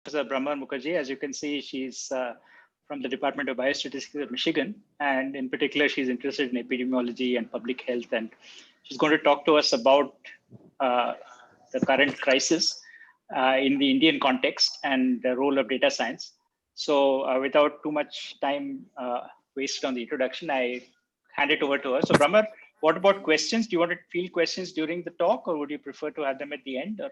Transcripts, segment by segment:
Professor Bhramar Mukherjee. As you can see, she's from the Department of Biostatistics of Michigan. And in particular, she's interested in epidemiology and public health. And she's going to talk to us about the current crisis in the Indian context and the role of data science. So without too much time wasted on the introduction, I hand it over to her. So Bhramar, what about questions? Do you want to field questions during the talk, or would you prefer to have them at the end? Or?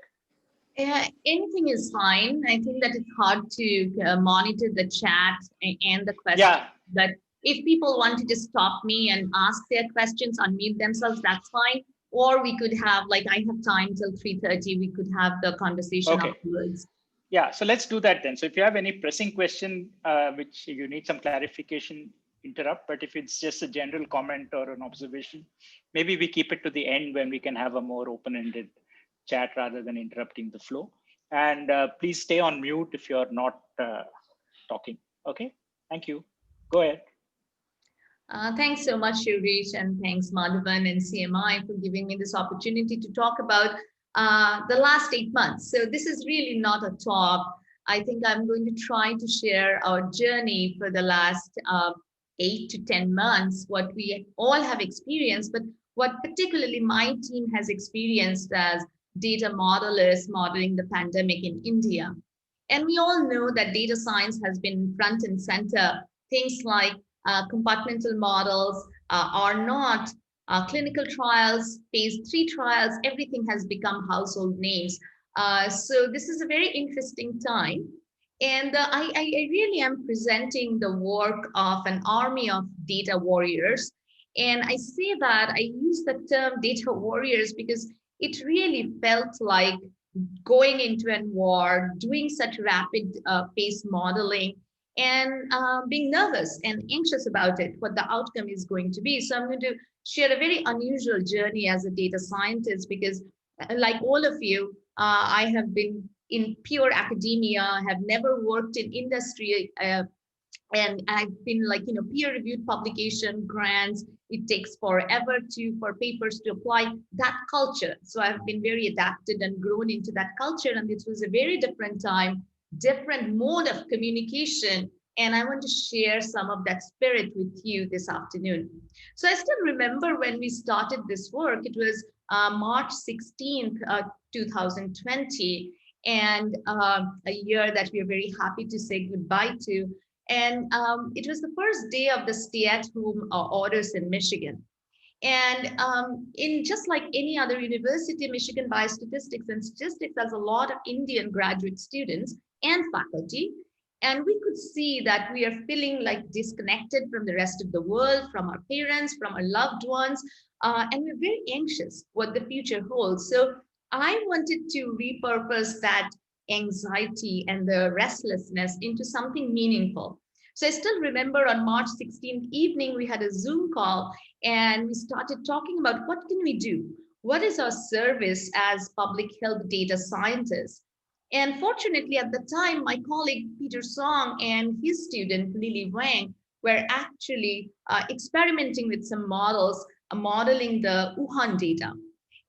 Yeah, anything is fine. I think that it's hard to monitor the chat and the questions. Yeah. But if people want to just stop me and ask their questions, unmute themselves, that's fine. Or we could have, like, I have time till 3:30. We could have the conversation afterwards. Yeah, so let's do that then. So if you have any pressing question, which you need some clarification, interrupt. But if it's just a general comment or an observation, maybe we keep it to the end when we can have a more open-ended chat rather than interrupting the flow. And please stay on mute if you're not talking. Okay, thank you. Go ahead. Thanks so much, Shirish, and thanks Madhavan and CMI for giving me this opportunity to talk about the last 8 months. So this is really not a talk. I think I'm going to try to share our journey for the last 8 to 10 months, what we all have experienced, but what particularly my team has experienced as data modelers modeling the pandemic in India. And we all know that data science has been front and center. Things like compartmental models are not clinical trials, phase 3 trials, everything has become household names. So this is a very interesting time. And I really am presenting the work of an army of data warriors. And I say that I use the term data warriors because it really felt like going into a war, doing such rapid pace modeling, and being nervous and anxious about it, what the outcome is going to be. So I'm going to share a very unusual journey as a data scientist because, like all of you, I have been in pure academia, have never worked in industry, and I've been like, peer-reviewed publication, grants. It takes forever for papers to apply that culture. So I've been very adapted and grown into that culture. And this was a very different time, different mode of communication. And I want to share some of that spirit with you this afternoon. So I still remember when we started this work, it was March 16th, 2020, and a year that we are very happy to say goodbye to. And it was the first day of the stay-at-home orders in Michigan. And in just like any other university, Michigan Biostatistics and Statistics has a lot of Indian graduate students and faculty. And we could see that we are feeling like disconnected from the rest of the world, from our parents, from our loved ones. And we're very anxious what the future holds. So I wanted to repurpose that anxiety and the restlessness into something meaningful. So I still remember on March 16th evening, we had a Zoom call and we started talking about what can we do? What is our service as public health data scientists? And fortunately, at the time, my colleague Peter Song and his student Lily Wang were actually experimenting with some models, modeling the Wuhan data.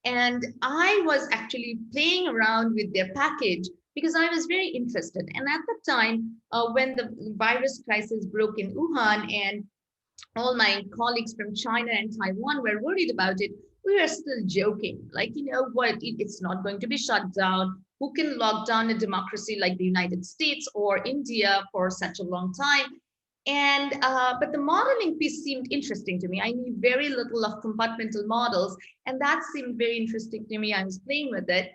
And I was actually playing around with their package because I was very interested. And at the time, when the virus crisis broke in Wuhan and all my colleagues from China and Taiwan were worried about it, we were still joking, like, it's not going to be shut down. Who can lock down a democracy like the United States or India for such a long time? And but the modeling piece seemed interesting to me. I knew very little of compartmental models, and that seemed very interesting to me. I was playing with it.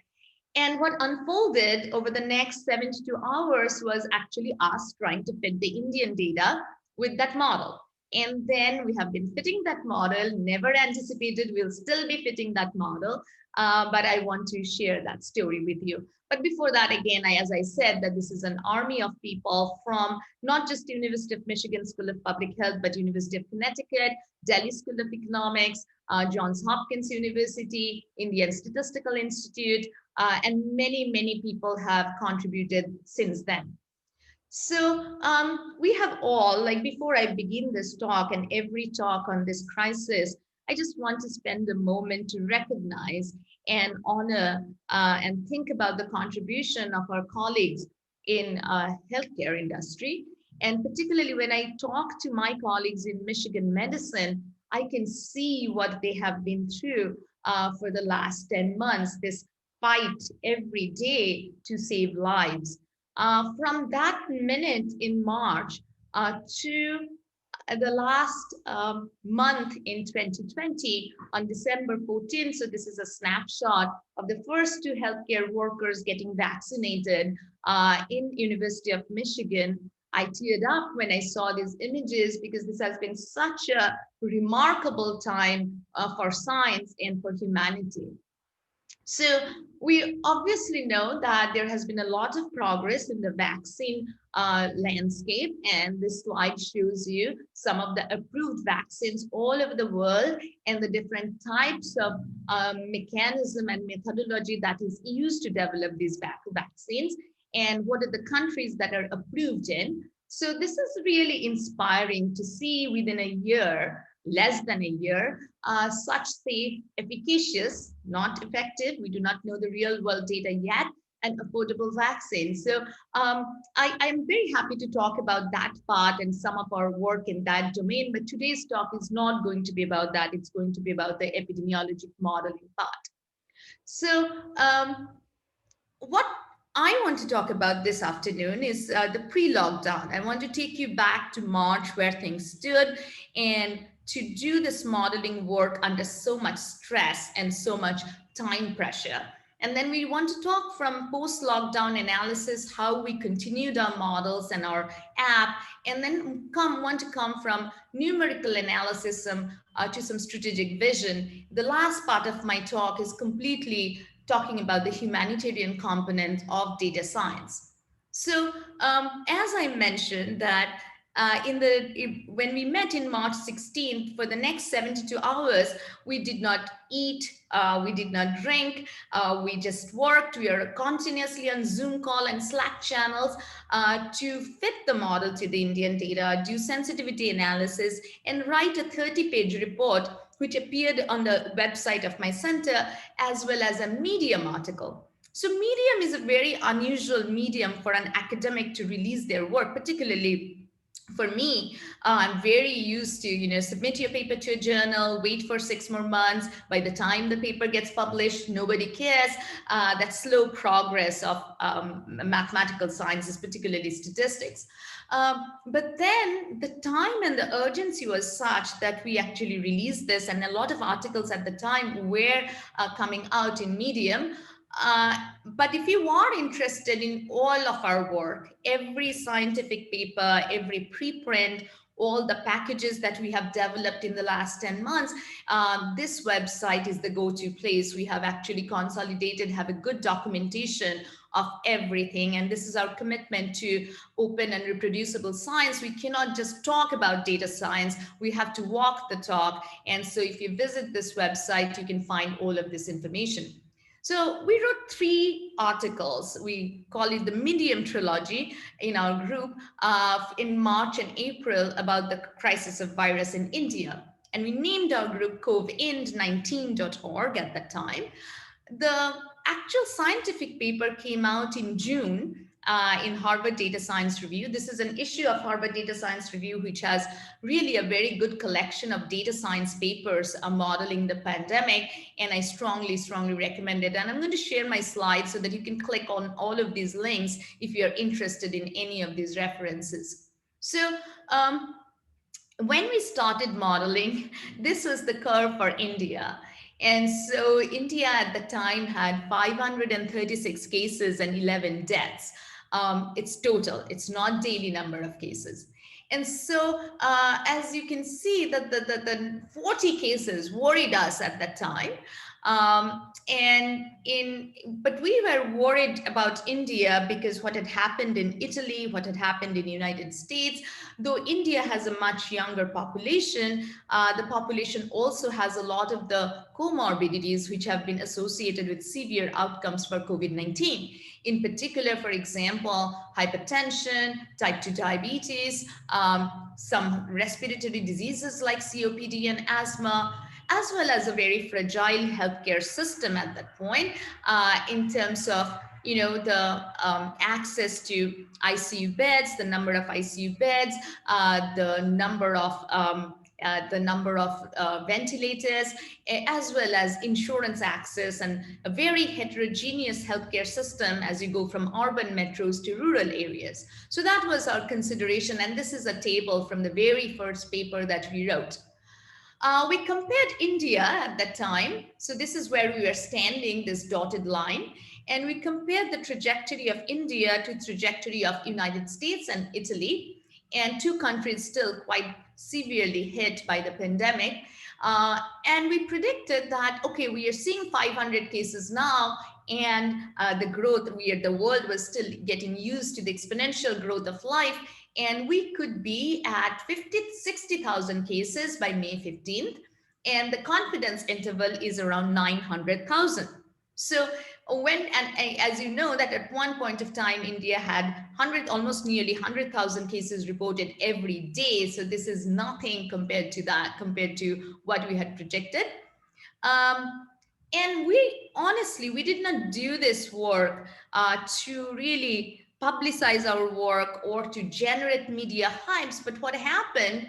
And what unfolded over the next 72 hours was actually us trying to fit the Indian data with that model. And then we have been fitting that model, never anticipated we'll still be fitting that model. But I want to share that story with you. But before that, again, as I said, that this is an army of people from not just University of Michigan School of Public Health, but University of Connecticut, Delhi School of Economics, Johns Hopkins University, Indian Statistical Institute, and many, many people have contributed since then. So we have all, like before I begin this talk and every talk on this crisis, I just want to spend a moment to recognize and honor and think about the contribution of our colleagues in healthcare industry. And particularly when I talk to my colleagues in Michigan medicine, I can see what they have been through for the last 10 months, this fight every day to save lives. From that minute in March to the last month in 2020 on December 14th. So this is a snapshot of the first two healthcare workers getting vaccinated in University of Michigan. I teared up when I saw these images because this has been such a remarkable time for science and for humanity. So we obviously know that there has been a lot of progress in the vaccine landscape, and this slide shows you some of the approved vaccines all over the world and the different types of mechanism and methodology that is used to develop these vaccines and what are the countries that are approved in. So this is really inspiring to see within a year, less than a year, such safe, efficacious, not effective, we do not know the real world data yet, and affordable vaccines. So I'm very happy to talk about that part and some of our work in that domain, but today's talk is not going to be about that. It's going to be about the epidemiologic modeling part. So what I want to talk about this afternoon is the pre-lockdown. I want to take you back to March where things stood and to do this modeling work under so much stress and so much time pressure. And then we want to talk from post-lockdown analysis, how we continued our models and our app, and then want to come from numerical analysis to some strategic vision. The last part of my talk is completely talking about the humanitarian component of data science. So as I mentioned that when we met in March 16th, for the next 72 hours, we did not eat, we did not drink, we just worked. We are continuously on Zoom call and Slack channels to fit the model to the Indian data, do sensitivity analysis, and write a 30-page report which appeared on the website of my center, as well as a Medium article. So Medium is a very unusual medium for an academic to release their work, particularly for me. I'm very used to, submit your paper to a journal, wait for 6 more months. By the time the paper gets published, nobody cares. That slow progress of mathematical sciences, particularly statistics. But then the time and the urgency was such that we actually released this, and a lot of articles at the time were coming out in Medium. But if you are interested in all of our work, every scientific paper, every preprint, all the packages that we have developed in the last 10 months, this website is the go-to place. We have actually consolidated, have a good documentation of everything. And this is our commitment to open and reproducible science. We cannot just talk about data science. We have to walk the talk. And so if you visit this website, you can find all of this information. So we wrote 3 articles. We call it the Medium Trilogy in our group in March and April about the crisis of virus in India. And we named our group covind19.org at that time. The actual scientific paper came out in June in Harvard Data Science Review. This is an issue of Harvard Data Science Review, which has really a very good collection of data science papers modeling the pandemic. And I strongly, strongly recommend it. And I'm going to share my slides so that you can click on all of these links if you're interested in any of these references. So when we started modeling, this was the curve for India. And so India at the time had 536 cases and 11 deaths. It's total, it's not daily number of cases. And so as you can see, that the 40 cases worried us at that time. But we were worried about India because what had happened in Italy, what had happened in the United States. Though India has a much younger population, the population also has a lot of the comorbidities which have been associated with severe outcomes for COVID-19. In particular, for example, hypertension, type 2 diabetes, some respiratory diseases like COPD and asthma, as well as a very fragile healthcare system at that point in terms of the access to ICU beds, the number of ICU beds, the number of ventilators, as well as insurance access, and a very heterogeneous healthcare system as you go from urban metros to rural areas. So that was our consideration, and this is a table from the very first paper that we wrote. We compared India at that time. So this is where we were standing, this dotted line. And we compared the trajectory of India to trajectory of United States and Italy, and two countries still quite severely hit by the pandemic. And we predicted that, okay, we are seeing 500 cases now, and the growth, the world was still getting used to the exponential growth of life, and we could be at 60,000 cases by May 15th, and the confidence interval is around 900,000. So as you know, that at one point of time, India had almost nearly 100,000 cases reported every day. So this is nothing compared to what we had projected. And we did not do this work to really publicize our work or to generate media hypes. But what happened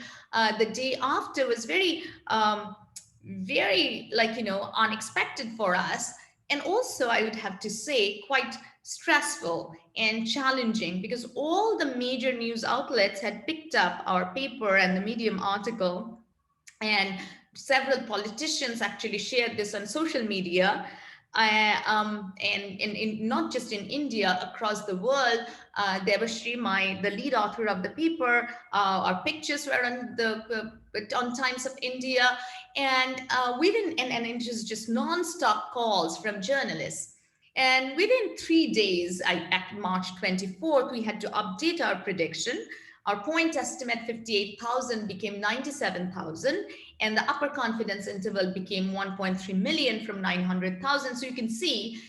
the day after was very unexpected for us. And also, I would have to say, quite stressful and challenging, because all the major news outlets had picked up our paper and the Medium article, and several politicians actually shared this on social media. And not just in India, across the world, Devashri, the lead author of the paper, our pictures were on Times of India, and and it was just non-stop calls from journalists. And within 3 days, at March 24th, we had to update our prediction. Our point estimate 58,000 became 97,000, and the upper confidence interval became 1.3 million from 900,000. So you can see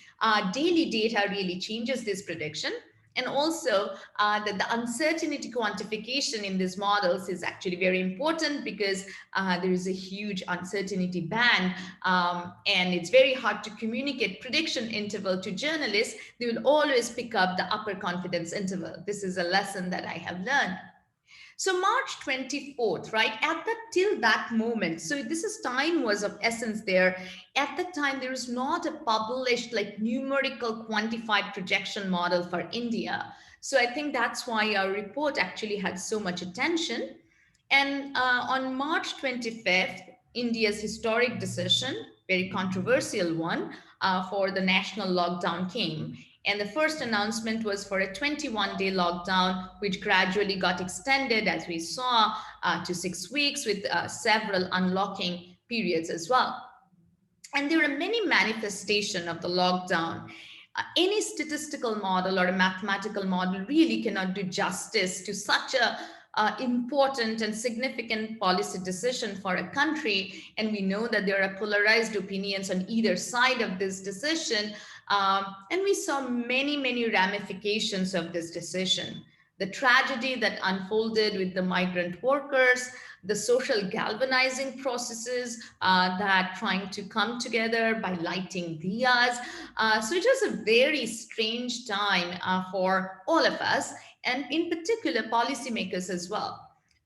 daily data really changes this prediction. And also that the uncertainty quantification in these models is actually very important, because there is a huge uncertainty band, and it's very hard to communicate prediction interval to journalists. They will always pick up the upper confidence interval. This is a lesson that I have learned. So March 24th, right, till that moment, so time was of essence there. At the time, there is not a published numerical quantified projection model for India. So I think that's why our report actually had so much attention. And on March 25th, India's historic decision, very controversial one, for the national lockdown came. And the first announcement was for a 21-day lockdown, which gradually got extended, as we saw, to 6 weeks, with several unlocking periods as well. And there are many manifestations of the lockdown. Any statistical model or a mathematical model really cannot do justice to such a important and significant policy decision for a country. And we know that there are polarized opinions on either side of this decision. And we saw many, many ramifications of this decision. The tragedy that unfolded with the migrant workers, the social galvanizing processes that trying to come together by lighting diyas. So it was a very strange time for all of us, and in particular policymakers as well.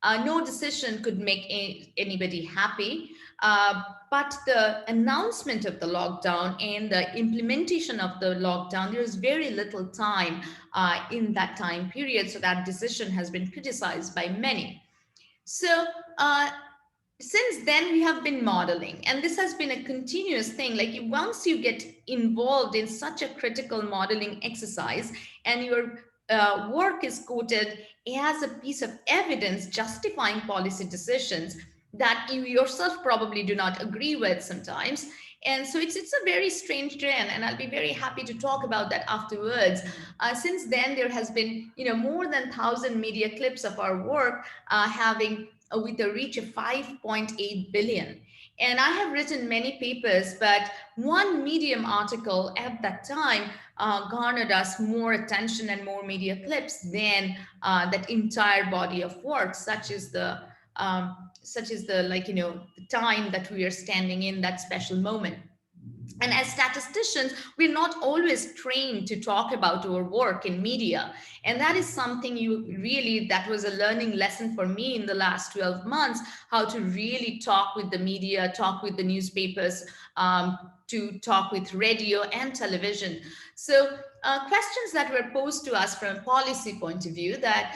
No decision could make anybody happy, but the announcement of the lockdown and the implementation of the lockdown, there is very little time in that time period, so that decision has been criticized by many. So since then, we have been modeling, and this has been a continuous thing. Like once you get involved in such a critical modeling exercise, and your work is quoted as a piece of evidence justifying policy decisions that you yourself probably do not agree with sometimes. And so it's a very strange trend, and I'll be very happy to talk about that afterwards. Since then, there has been more than 1,000 media clips of our work having with a reach of 5.8 billion. And I have written many papers, but one Medium article at that time garnered us more attention and more media clips than that entire body of work, such is the the time that we are standing in that special moment. And as statisticians, we're not always trained to talk about our work in media. And that is something that was a learning lesson for me in the last 12 months, how to really talk with the media, talk with the newspapers, to talk with radio and television. So questions that were posed to us from a policy point of view, that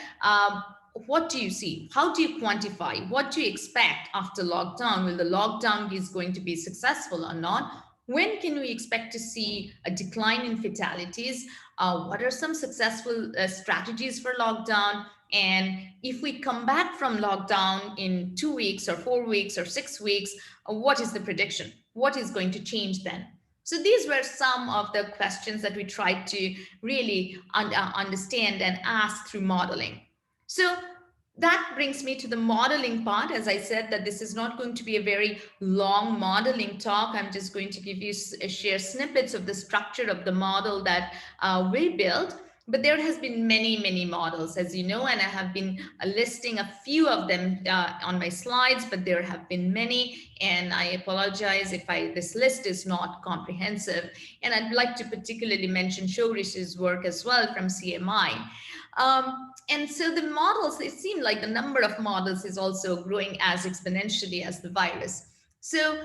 what do you see? How do you quantify? What do you expect after lockdown? Will the lockdown is going to be successful or not? When can we expect to see a decline in fatalities? What are some successful strategies for lockdown? And if we come back from lockdown in 2 weeks or 4 weeks or 6 weeks, what is the prediction? What is going to change then? So these were some of the questions that we tried to really understand and ask through modeling. So that brings me to the modeling part. As I said, that this is not going to be a very long modeling talk. I'm just going to give you share snippets of the structure of the model that we built. But there has been many models, as you know, and I have been listing a few of them on my slides, but there have been many, and I apologize if this list is not comprehensive. And I'd like to particularly mention Shourish's work as well from CMI. And so the models, it seemed like the number of models is also growing as exponentially as the virus. So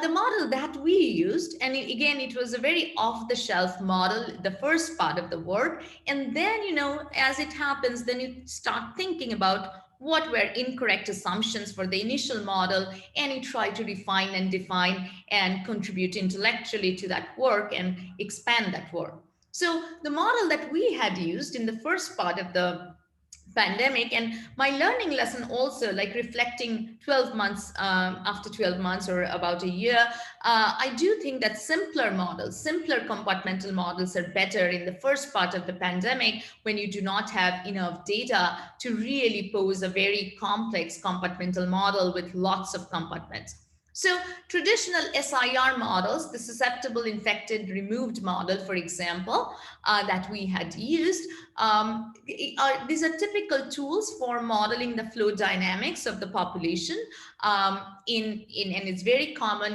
the model that we used, and again, it was a very off-the-shelf model, the first part of the work. And then, as it happens, then you start thinking about what were incorrect assumptions for the initial model, and you try to refine and define and contribute intellectually to that work and expand that work. So the model that we had used in the first part of the pandemic, and my learning lesson also, like reflecting 12 months after 12 months or about a year, I do think that simpler compartmental models are better in the first part of the pandemic, when you do not have enough data to really pose a very complex compartmental model with lots of compartments. So traditional SIR models, the susceptible, infected, removed model, for example, that we had used, these are typical tools for modeling the flow dynamics of the population. And it's very common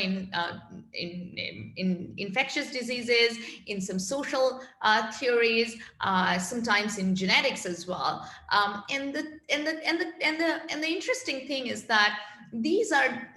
in infectious diseases, in some social theories, sometimes in genetics as well. And the interesting thing is that these are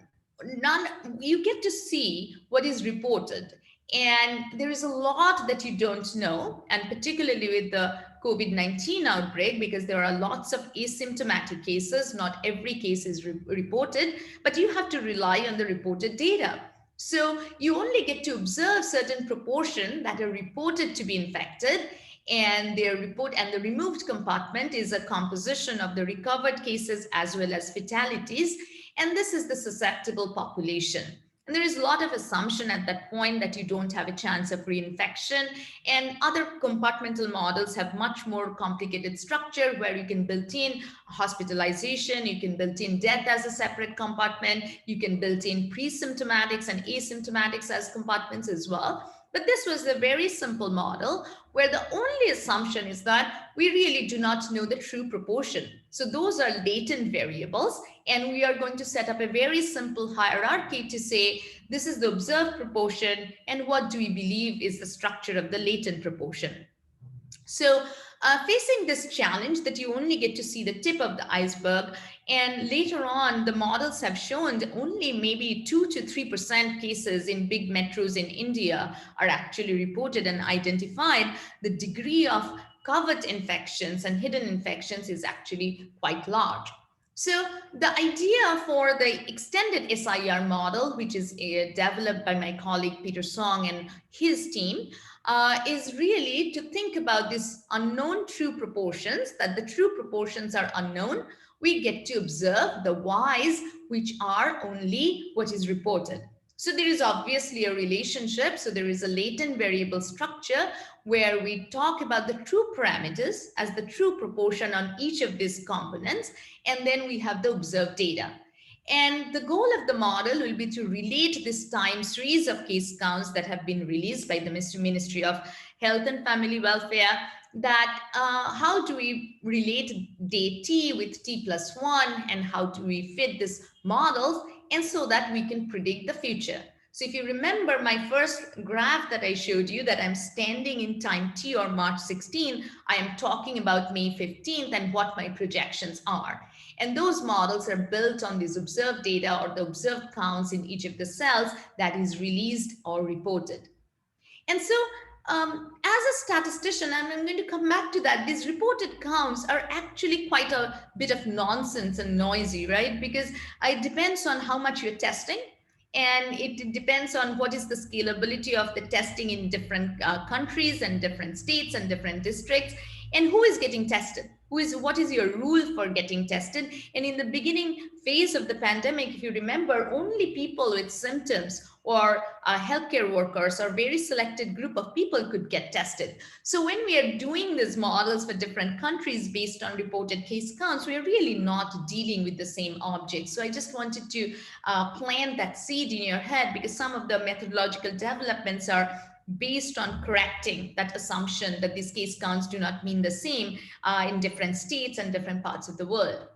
you get to see what is reported, and there is a lot that you don't know, and particularly with the COVID-19 outbreak, because there are lots of asymptomatic cases. Not every case is reported, but you have to rely on the reported data. So you only get to observe certain proportion that are reported to be infected, and their report, and the removed compartment is a composition of the recovered cases as well as fatalities. And this is the susceptible population. And there is a lot of assumption at that point that you don't have a chance of reinfection. And other compartmental models have much more complicated structure, where you can build in hospitalization, you can build in death as a separate compartment, you can build in pre-symptomatics and asymptomatics as compartments as well. But this was a very simple model, where the only assumption is that we really do not know the true proportion. So those are latent variables, and we are going to set up a very simple hierarchy to say, this is the observed proportion, and what do we believe is the structure of the latent proportion. So facing this challenge that you only get to see the tip of the iceberg, and later on, the models have shown that only maybe 2 to 3% cases in big metros in India are actually reported and identified. The degree of covert infections and hidden infections is actually quite large. So the idea for the extended SIR model, which is developed by my colleague Peter Song and his team, is really to think about these unknown true proportions, that the true proportions are unknown. We get to observe the Ys, which are only what is reported. So there is obviously a relationship. So there is a latent variable structure where we talk about the true parameters as the true proportion on each of these components. And then we have the observed data. And the goal of the model will be to relate this time series of case counts that have been released by the Ministry of Health and Family Welfare, that how do we relate day T with T+1, and how do we fit these models, and so that we can predict the future. So if you remember my first graph that I showed you, that I'm standing in time t or March 16, I am talking about May 15th and what my projections are. And those models are built on this observed data or the observed counts in each of the cells that is released or reported. And so as a statistician, and I'm going to come back to that, these reported counts are actually quite a bit of nonsense and noisy, right? Because it depends on how much you're testing. And it depends on what is the scalability of the testing in different countries and different states and different districts, and who is getting tested. What is your rule for getting tested? And in the beginning phase of the pandemic, if you remember, only people with symptoms or healthcare workers or very selected group of people could get tested. So when we are doing these models for different countries based on reported case counts, we are really not dealing with the same object. So I just wanted to plant that seed in your head, because some of the methodological developments are based on correcting that assumption that these case counts do not mean the same in different states and different parts of the world.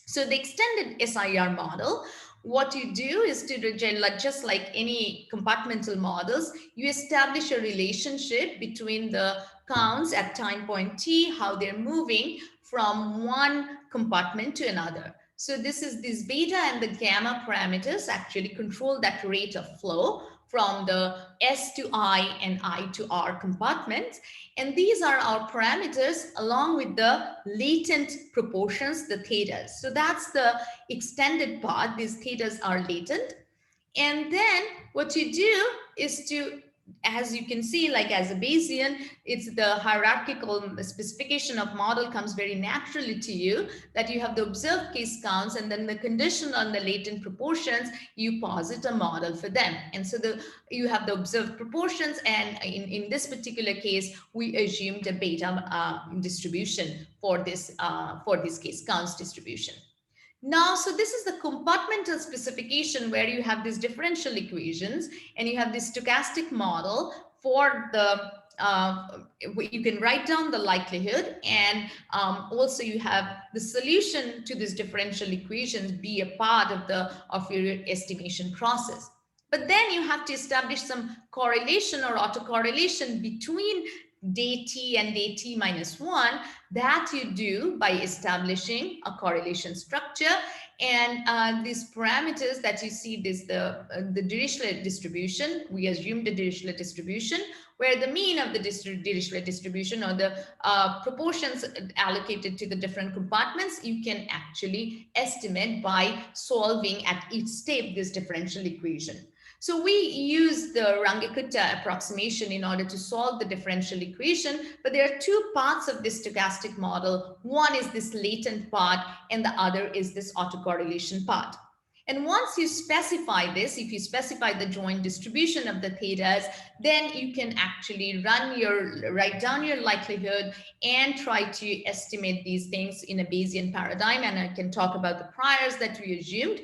So the extended SIR model, what you do is to, just like any compartmental models, you establish a relationship between the counts at time point t, how they're moving from one compartment to another. So these beta and the gamma parameters actually control that rate of flow from the S to I and I to R compartments. And these are our parameters along with the latent proportions, the thetas. So that's the extended part. These thetas are latent. And then what you do is to, as you can see, like as a Bayesian, it's the hierarchical specification of model comes very naturally to you, that you have the observed case counts and then the condition on the latent proportions, you posit a model for them. And so you have the observed proportions, and in this particular case, we assumed a beta distribution for this case counts distribution. Now, so this is the compartmental specification where you have these differential equations and you have this stochastic model for the, you can write down the likelihood, and also you have the solution to these differential equations be a part of your estimation process. But then you have to establish some correlation or autocorrelation between day t and day t minus 1. That you do by establishing a correlation structure. And these parameters that you see, the Dirichlet distribution, we assume the Dirichlet distribution, where the mean of the Dirichlet distribution or the proportions allocated to the different compartments, you can actually estimate by solving at each step this differential equation. So we use the Runge-Kutta approximation in order to solve the differential equation, but there are two parts of this stochastic model. One is this latent part, and the other is this autocorrelation part. And once you specify this, if you specify the joint distribution of the thetas, then you can actually write down your likelihood and try to estimate these things in a Bayesian paradigm. And I can talk about the priors that we assumed.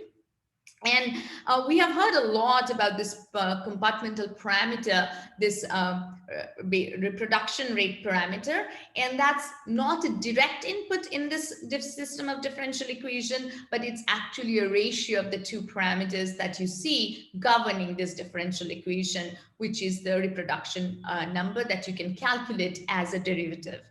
And we have heard a lot about this compartmental parameter, this reproduction rate parameter, and that's not a direct input in this system of differential equation, but it's actually a ratio of the two parameters that you see governing this differential equation, which is the reproduction number that you can calculate as a derivative.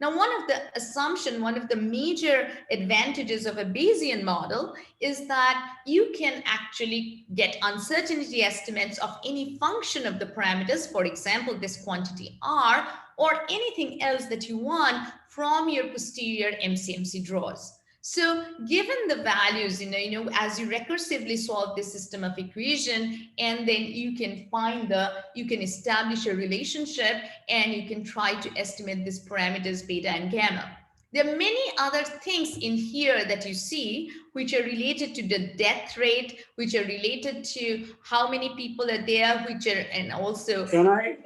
Now, one of the major advantages of a Bayesian model is that you can actually get uncertainty estimates of any function of the parameters, for example, this quantity R, or anything else that you want from your posterior MCMC draws. So given the values, as you recursively solve this system of equation, and then you can establish a relationship, and you can try to estimate these parameters beta and gamma. There are many other things in here that you see, which are related to the death rate, which are related to how many people are there, and also. Can I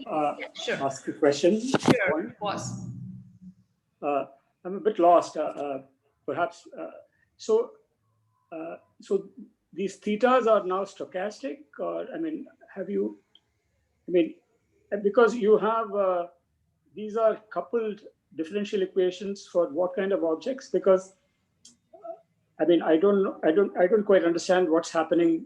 sure. ask a question? Sure, of course. I'm a bit lost, perhaps. So these thetas are now stochastic, or because you have these are coupled differential equations for what kind of objects? Because I don't quite understand what's happening.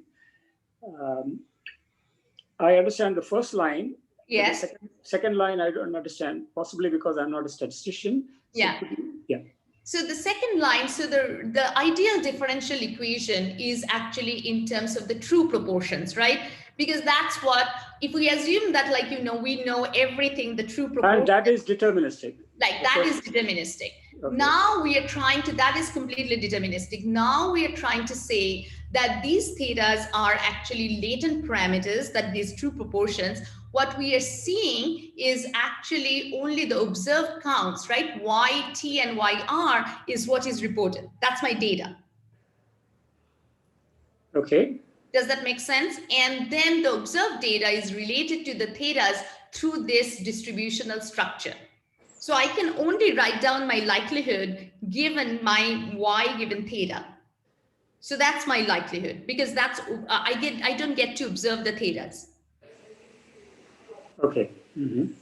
I understand the first line. Yes. The second line, I don't understand, possibly because I'm not a statistician. So Yeah. Yeah. So the second line, so the ideal differential equation is actually in terms of the true proportions, right? Because that's what, if we assume that, like, we know everything, the true proportion. And that is deterministic. Like that is deterministic. Okay. Now we are trying to, that is completely deterministic. Now we are trying to say that these thetas are actually latent parameters, that these true proportions, what we are seeing is actually only the observed counts, right? YT and YR is what is reported. That's my data. Okay. Does that make sense? And then the observed data is related to the thetas through this distributional structure. So I can only write down my likelihood given my Y given theta. So that's my likelihood, because that's I don't get to observe the thetas. Okay. Mm-hmm.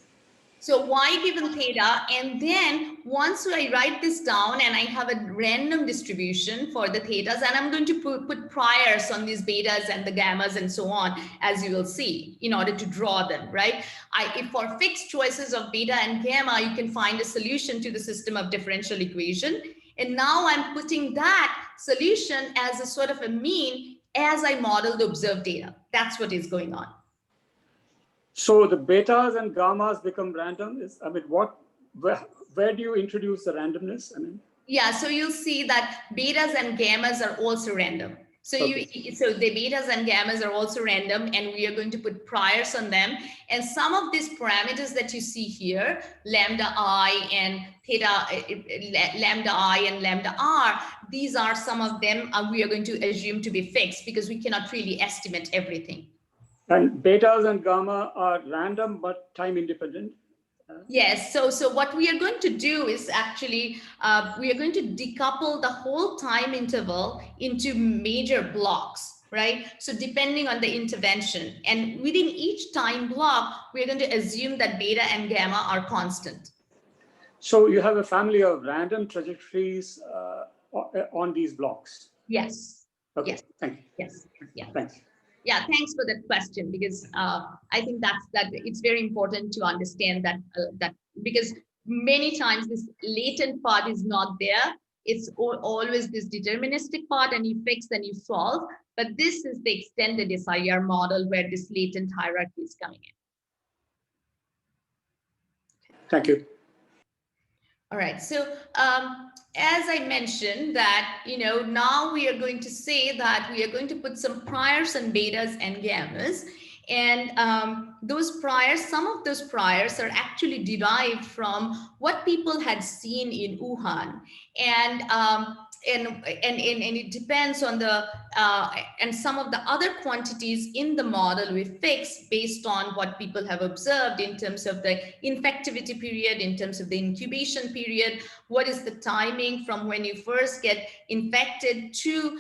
So Y given theta, and then once I write this down and I have a random distribution for the thetas, and I'm going to put priors on these betas and the gammas and so on, as you will see, in order to draw them, right? If for fixed choices of beta and gamma, you can find a solution to the system of differential equation. And now I'm putting that solution as a sort of a mean as I model the observed data. That's what is going on. So the betas and gammas become random. Where do you introduce the randomness? Yeah, so you'll see that betas and gammas are also random. So okay. So the betas and gammas are also random, and we are going to put priors on them. And some of these parameters that you see here, lambda I and theta, lambda I and lambda R, these are some of them we are going to assume to be fixed, because we cannot really estimate everything. And betas and gamma are random but time independent. Yes. So what we are going to do is actually, we are going to decouple the whole time interval into major blocks, right? So depending on the intervention, and within each time block, we're going to assume that beta and gamma are constant. So you have a family of random trajectories on these blocks. Yes. Okay. Yes. Thank you. Yes. Yeah. Thanks. Yeah, thanks for that question, because I think that it's very important to understand that because many times this latent part is not there. It's always this deterministic part, and you fix and you solve. But this is the extended SIR model where this latent hierarchy is coming in. Thank you. All right. So as I mentioned that, now we are going to say that we are going to put some priors and betas and gammas. And those priors, some of those priors are actually derived from what people had seen in Wuhan. And it depends on the and some of the other quantities in the model we fix based on what people have observed in terms of the infectivity period, in terms of the incubation period, what is the timing from when you first get infected to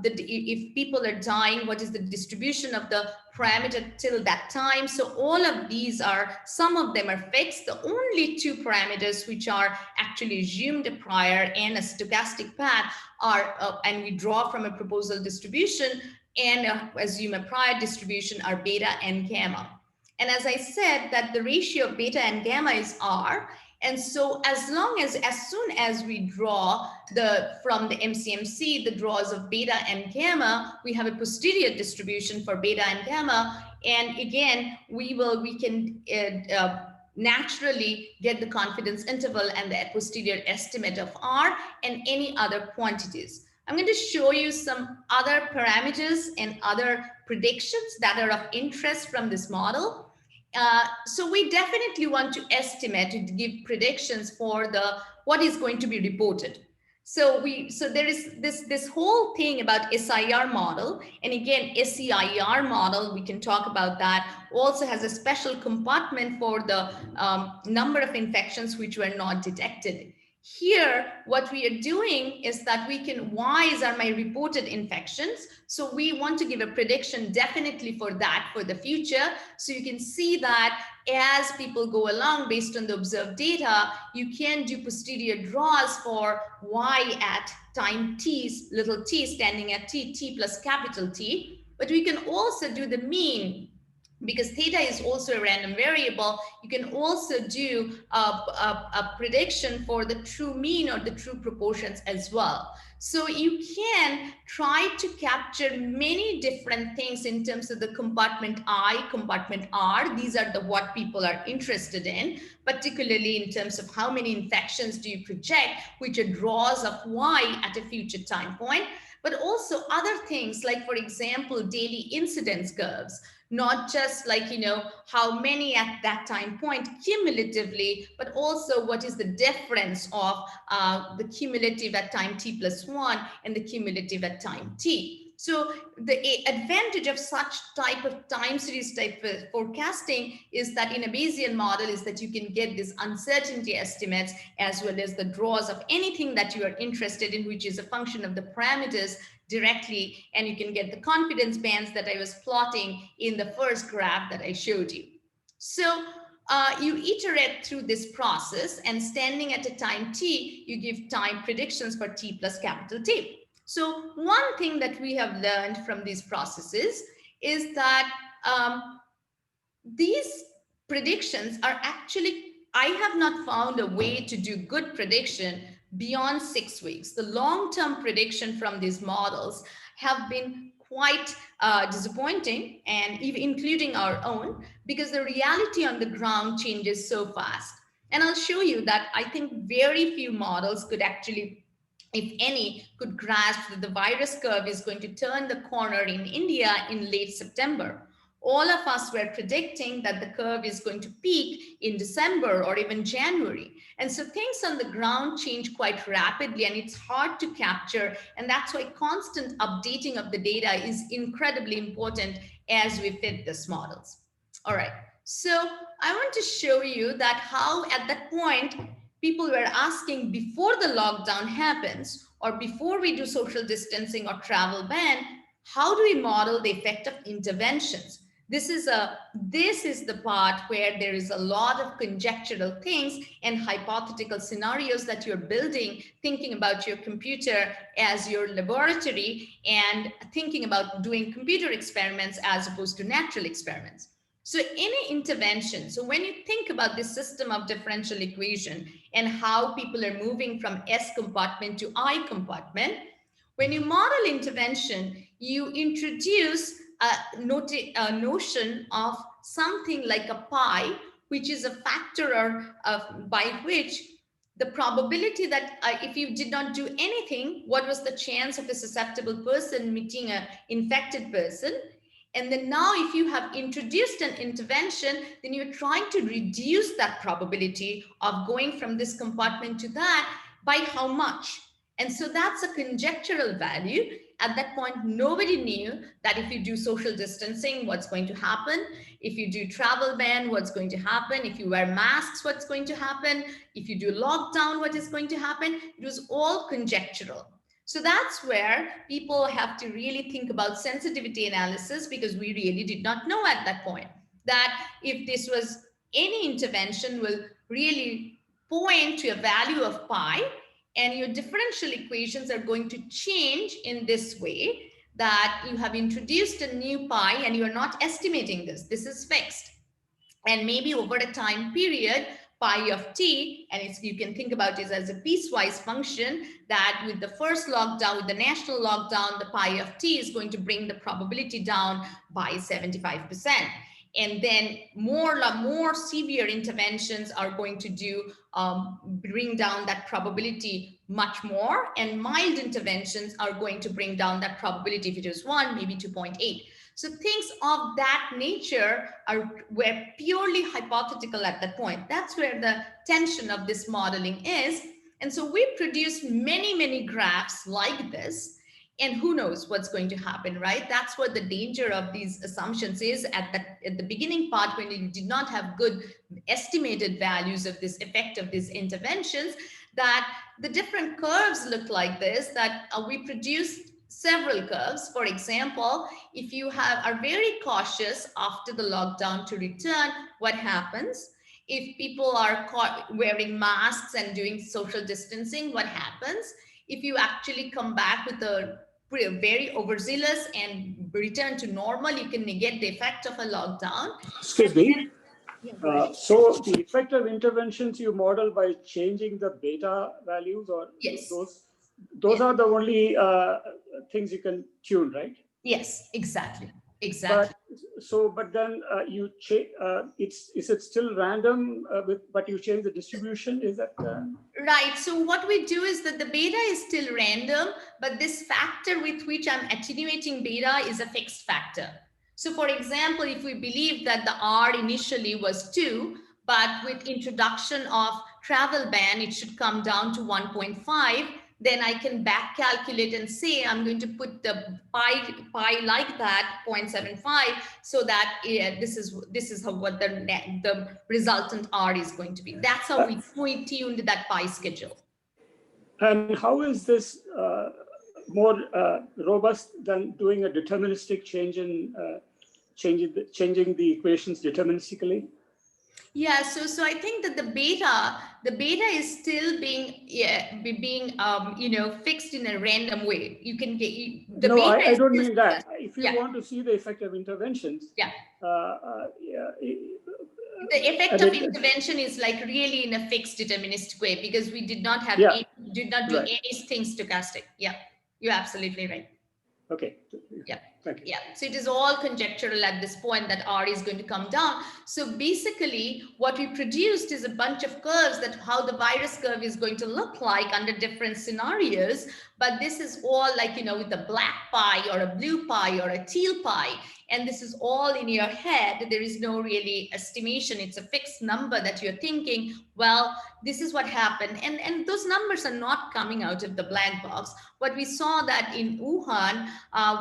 if people are dying, what is the distribution of the parameter till that time. So all of these are, some of them are fixed. The only two parameters which are actually assumed prior and a stochastic path are, and we draw from a proposal distribution and assume a prior distribution, are beta and gamma. And as I said, that the ratio of beta and gamma is R. And so as soon as we draw from the MCMC, the draws of beta and gamma, we have a posterior distribution for beta and gamma. And again, we can naturally get the confidence interval and the posterior estimate of R and any other quantities. I'm going to show you some other parameters and other predictions that are of interest from this model. So we definitely want to estimate, to give predictions for what is going to be reported. So there is this whole thing about SIR model, and again, SEIR model, we can talk about that, also has a special compartment for the number of infections which were not detected. Here, what we are doing is that we can, Y's are my reported infections. So we want to give a prediction definitely for that for the future. So you can see that as people go along based on the observed data, you can do posterior draws for Y at time t, little t standing at t plus capital T. But we can also do the mean because theta is also a random variable, you can also do a prediction for the true mean or the true proportions as well. So you can try to capture many different things in terms of the compartment I, compartment R. These are the what people are interested in, particularly in terms of how many infections do you project, which are draws of Y at a future time point, but also other things like, for example, daily incidence curves, not just like, how many at that time point cumulatively, but also what is the difference of the cumulative at time t plus 1 and the cumulative at time t. So the advantage of such type of time series type of forecasting is that in a Bayesian model is that you can get this uncertainty estimates as well as the draws of anything that you are interested in, which is a function of the parameters directly, and you can get the confidence bands that I was plotting in the first graph that I showed you. So you iterate through this process, and standing at a time t, you give time predictions for t plus capital T. So one thing that we have learned from these processes is that these predictions are actually, I have not found a way to do good prediction beyond 6 weeks. The long-term prediction from these models have been quite disappointing, and even including our own, because the reality on the ground changes so fast. And I'll show you that I think very few models could actually, if any, could grasp that the virus curve is going to turn the corner in India in late September. All of us were predicting that the curve is going to peak in December or even January. And so things on the ground change quite rapidly, and it's hard to capture. And that's why constant updating of the data is incredibly important as we fit these models. All right, so I want to show you that how at that point, people were asking before the lockdown happens or before we do social distancing or travel ban, how do we model the effect of interventions? This is the part where there is a lot of conjectural things and hypothetical scenarios that you're building, thinking about your computer as your laboratory and thinking about doing computer experiments as opposed to natural experiments. So any intervention, so when you think about this system of differential equation and how people are moving from S compartment to I compartment, when you model intervention, you introduce a notion of something like a pi, which is a factor by which the probability that if you did not do anything, what was the chance of a susceptible person meeting an infected person? And then now if you have introduced an intervention, then you're trying to reduce that probability of going from this compartment to that by how much? And so that's a conjectural value. At that point, nobody knew that if you do social distancing, what's going to happen? If you do travel ban, what's going to happen? If you wear masks, what's going to happen? If you do lockdown, what is going to happen? It was all conjectural. So that's where people have to really think about sensitivity analysis, because we really did not know at that point that if this was any intervention will really point to a value of pi, and your differential equations are going to change in this way, that you have introduced a new pi and you are not estimating this. This is fixed. And maybe over a time period, pi of t, and you can think about it as a piecewise function, that with the first lockdown, with the national lockdown, the pi of t is going to bring the probability down by 75%. And then more severe interventions are going to do bring down that probability much more, and mild interventions are going to bring down that probability, if it is 1, maybe 2.8. So things of that nature were purely hypothetical at that point. That's where the tension of this modeling is. And so we produced many graphs like this, and who knows what's going to happen, right? That's what the danger of these assumptions is at the beginning part, when you did not have good estimated values of this effect of these interventions, that the different curves look like this, that we produced several curves. For example, if you are very cautious after the lockdown to return, what happens? If people are wearing masks and doing social distancing, what happens? If you actually come back with a very overzealous and return to normal, you can negate the effect of a lockdown. Excuse me. Yeah, go ahead. So the effect of interventions you model by changing the beta values, or Yes. those are the only things you can tune, right? Yes, exactly. Exactly. But then you change. Is it still random? But you change the distribution. Is that? Right. So what we do is that the beta is still random, but this factor with which I'm attenuating beta is a fixed factor. So for example, if we believe that the R initially was 2, but with introduction of travel ban, it should come down to 1.5, then I can back calculate and say I'm going to put the pi like that 0.75, so that this is what the resultant R is going to be. That's how we tuned that pi schedule. And how is this more robust than doing a deterministic change in changing the equations deterministically? Yeah, so I think that the beta is still being fixed in a random way. You can get the no, beta. I don't mean that. If you yeah. want to see the effect of interventions, yeah. The effect of intervention is like really in a fixed deterministic way, because we did not have did not do anything stochastic. Yeah, you're absolutely right. Okay. Yeah. Thank you. Yeah. So it is all conjectural at this point that R is going to come down. So basically what we produced is a bunch of curves that how the virus curve is going to look like under different scenarios. But this is all like, with a black pie or a blue pie or a teal pie. And this is all in your head. There is no really estimation. It's a fixed number that you're thinking, well, this is what happened. And those numbers are not coming out of the black box. What we saw that in Wuhan,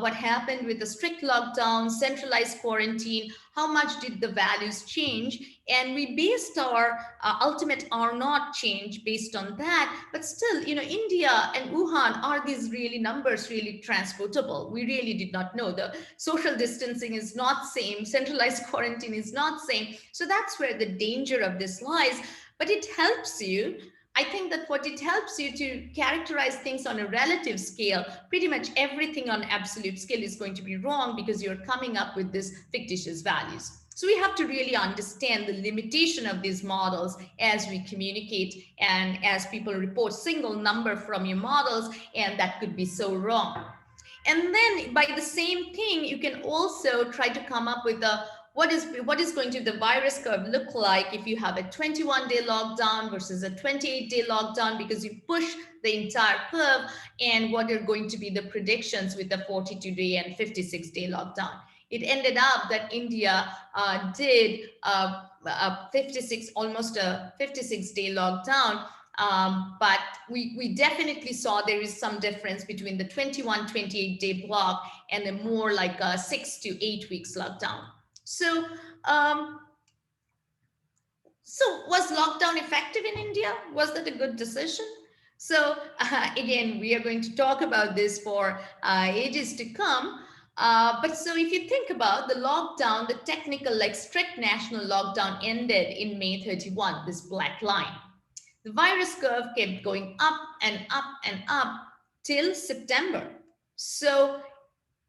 what happened with the strict lockdown, centralized quarantine, how much did the values change? And we based our ultimate R naught change based on that. But still, India and Wuhan, are these really numbers really transportable? We really did not know. The social distancing is not same. Centralized quarantine is not same. So that's where the danger of this lies. But it helps you. I think that what it helps you to characterize things on a relative scale, pretty much everything on absolute scale is going to be wrong because you're coming up with these fictitious values. So we have to really understand the limitation of these models as we communicate and as people report single number from your models, and that could be so wrong. And then by the same thing, you can also try to come up with a what is going to the virus curve look like if you have a 21-day lockdown versus a 28-day lockdown, because you push the entire curve, and what are going to be the predictions with the 42-day and 56-day lockdown. It ended up that India did almost a 56-day lockdown. But we definitely saw there is some difference between the 28-day block and the more like a 6 to 8 weeks lockdown. So was lockdown effective in India? Was that a good decision? So again, we are going to talk about this for ages to come. But so if you think about the lockdown, the technical like strict national lockdown ended in May 31, this black line. The virus curve kept going up and up and up till September. So,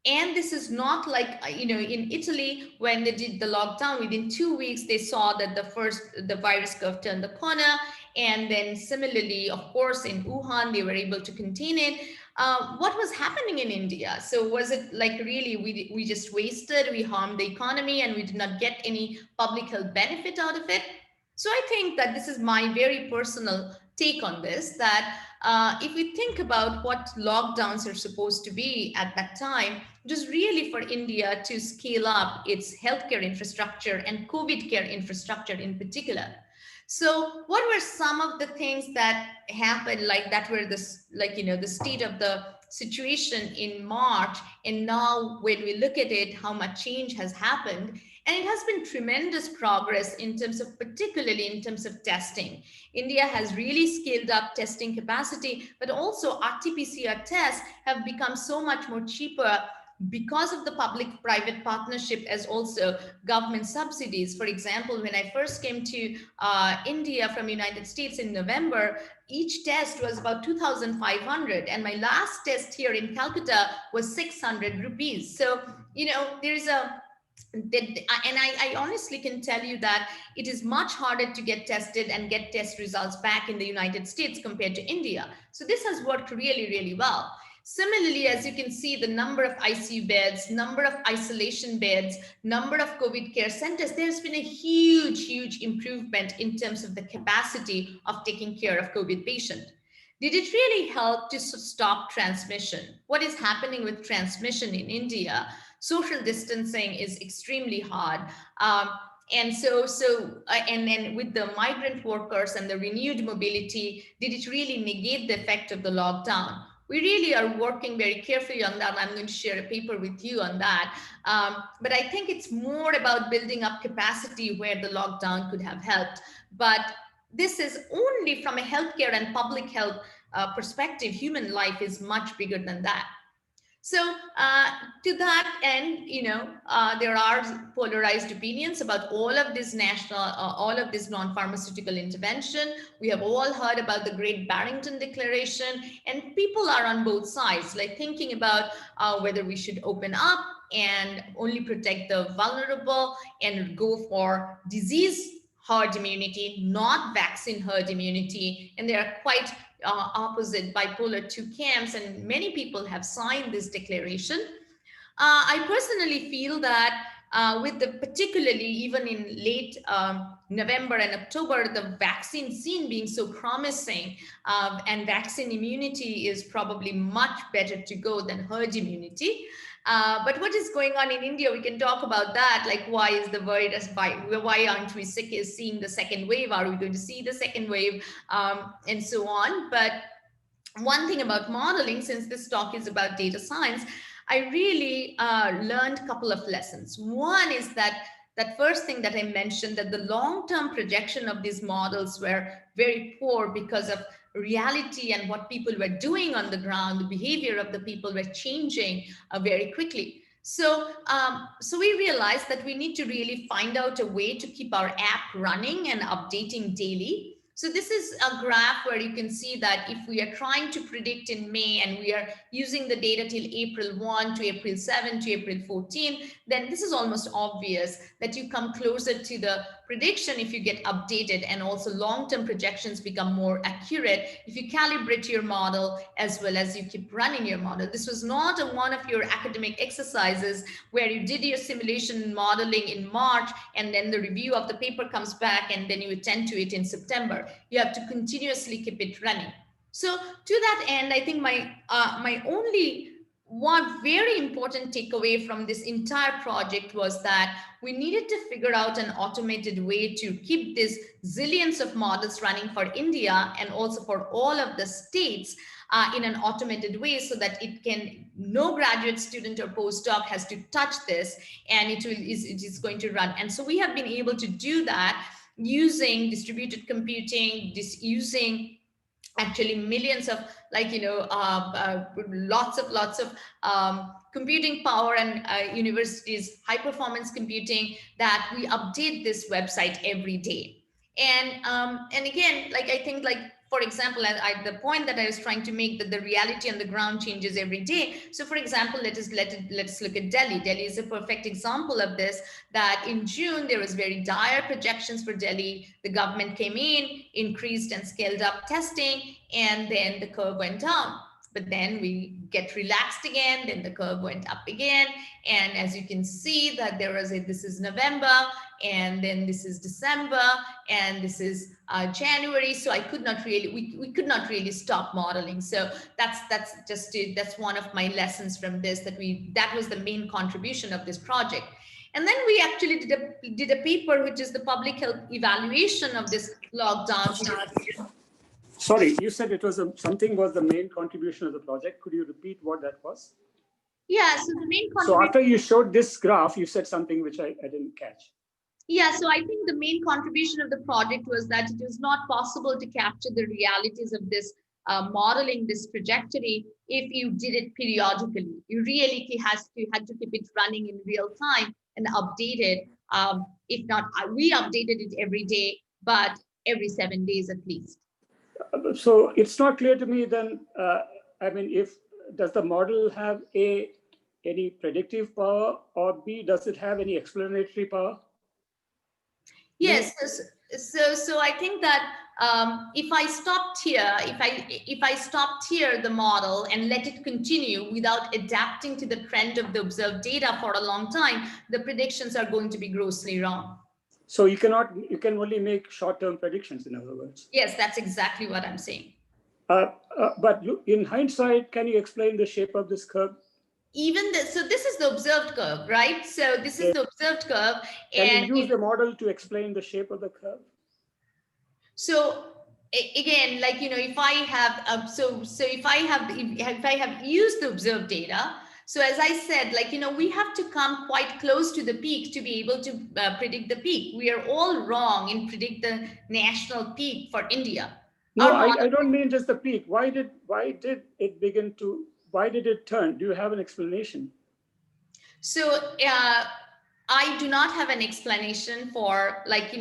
and this is not like, in Italy, when they did the lockdown, within 2 weeks, they saw that the virus curve turned the corner. And then similarly, of course, in Wuhan, they were able to contain it. What was happening in India? So was it like really, we just wasted, we harmed the economy and we did not get any public health benefit out of it? So I think that this is my very personal take on this, that if we think about what lockdowns are supposed to be at that time, it was really for India to scale up its healthcare infrastructure and COVID care infrastructure in particular. So what were some of the things that happened, like that were the state of the situation in March, and now when we look at it, how much change has happened? And it has been tremendous progress in terms of, particularly in terms of testing. India has really scaled up testing capacity, but also RT-PCR tests have become so much more cheaper because of the public-private partnership as also government subsidies. For example, when I first came to India from United States in November, each test was about 2,500, and my last test here in Calcutta was 600 rupees. So, you know, there's a and I honestly can tell you that it is much harder to get tested and get test results back in the United States compared to India. So this has worked really, really well. Similarly, as you can see, the number of ICU beds, number of isolation beds, number of COVID care centers, there's been a huge, huge improvement in terms of the capacity of taking care of COVID patients. Did it really help to stop transmission? What is happening with transmission in India? Social distancing is extremely hard. And then with the migrant workers and the renewed mobility, did it really negate the effect of the lockdown? We really are working very carefully on that. I'm going to share a paper with you on that. But I think it's more about building up capacity where the lockdown could have helped. But this is only from a healthcare and public health perspective. Human life is much bigger than that. So to that end, you know, there are polarized opinions about all of this all of this non-pharmaceutical intervention. We have all heard about the Great Barrington Declaration, and people are on both sides, like thinking about whether we should open up and only protect the vulnerable and go for disease herd immunity, not vaccine herd immunity. And they are quite opposite, bipolar two camps, and many people have signed this declaration. I personally feel that with the particularly even in late November and October, the vaccine scene being so promising, and vaccine immunity is probably much better to go than herd immunity. But what is going on in India, we can talk about that. Like, why is the virus, why aren't we seeing the second wave? Are we going to see the second wave? And so on. But one thing about modeling, since this talk is about data science, I really learned a couple of lessons. One is that first thing that I mentioned, that the long-term projection of these models were very poor because of reality and what people were doing on the ground. The behavior of the people were changing very quickly. So, so we realized that we need to really find out a way to keep our app running and updating daily. So this is a graph where you can see that if we are trying to predict in May and we are using the data till April 1 to April 7 to April 14, then this is almost obvious that you come closer to the prediction if you get updated, and also long-term projections become more accurate if you calibrate your model as well as you keep running your model. This was not one of your academic exercises where you did your simulation modeling in March and then the review of the paper comes back and then you attend to it in September. You have to continuously keep it running. So to that end, I think my only one very important takeaway from this entire project was that we needed to figure out an automated way to keep these zillions of models running for India and also for all of the states in an automated way, so that it can, no graduate student or postdoc has to touch this, and it is going to run. And so we have been able to do that using distributed computing, using actually millions of, like, you know, lots of computing power and universities, high performance computing, that we update this website every day. And again, like, I think, like, for example, the point that I was trying to make, that the reality on the ground changes every day. So for example, let's look at Delhi. Delhi is a perfect example of this, that in June, there was very dire projections for Delhi. The government came in, increased and scaled up testing, and then the curve went down. But then we get relaxed again, then the curve went up again. And as you can see that there was this is November, and then this is December, and this is January. So I could not really, we could not really stop modeling. So that's one of my lessons from this, that was the main contribution of this project. And then we actually did a paper, which is the public health evaluation of this lockdown. Sorry, you said it was something was the main contribution of the project. Could you repeat what that was? Yeah, so the main contribution. So after you showed this graph, you said something which I didn't catch. Yeah, so I think the main contribution of the project was that it was not possible to capture the realities of this modeling this trajectory if you did it periodically. You really had to keep it running in real time and update it. If not, we updated it every day, but every 7 days at least. So it's not clear to me then, I mean, does the model have any predictive power, or B, does it have any explanatory power? Yes, so I think that if I stopped here, if I stopped here the model and let it continue without adapting to the trend of the observed data for a long time, the predictions are going to be grossly wrong. So you can only make short-term predictions, in other words. Yes, that's exactly what I'm saying. But in hindsight, can you explain the shape of this curve? So this is the observed curve, right? So this is the observed curve. Can you use the model to explain the shape of the curve? So again, like, if I have, if I have used the observed data, so as I said, like, we have to come quite close to the peak to be able to predict the peak. We are all wrong in predict the national peak for India. No, I don't mean just the peak. Why did it turn? Do you have an explanation? So I do not have an explanation for, like,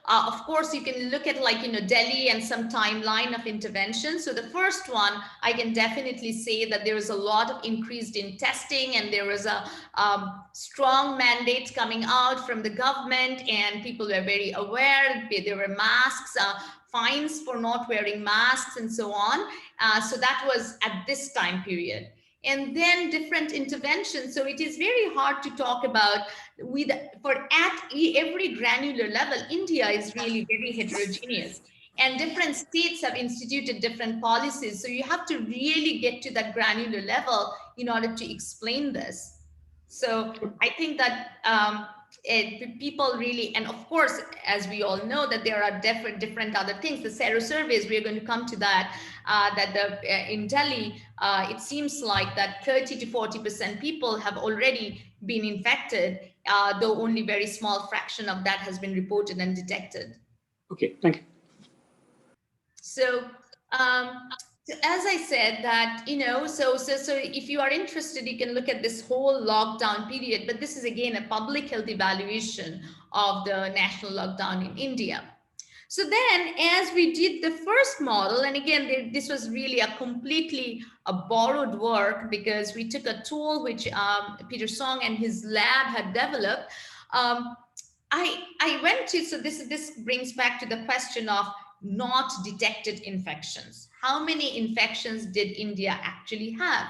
of course, you can look at, like, Delhi and some timeline of intervention. So the first one, I can definitely say that there was a lot of increased in testing, and there was a strong mandate coming out from the government, and people were very aware. There were masks, fines for not wearing masks, and so on. So that was at this time period. And then different interventions. So it is very hard to talk about at every granular level. India is really very heterogeneous, and different states have instituted different policies. So you have to really get to that granular level in order to explain this. So I think that people really, and of course, as we all know, that there are different other things. The serosurveys, we're going to come to that, in Delhi, it seems like that 30 to 40% people have already been infected, though only very small fraction of that has been reported and detected. Okay, thank you. So, as I said that, so if you are interested, you can look at this whole lockdown period, but this is again a public health evaluation of the national lockdown in India. So then, as we did the first model, and again, this was really a completely borrowed work, because we took a tool which Peter Song and his lab had developed. I went to, so this brings back to the question of not detected infections. How many infections did India actually have?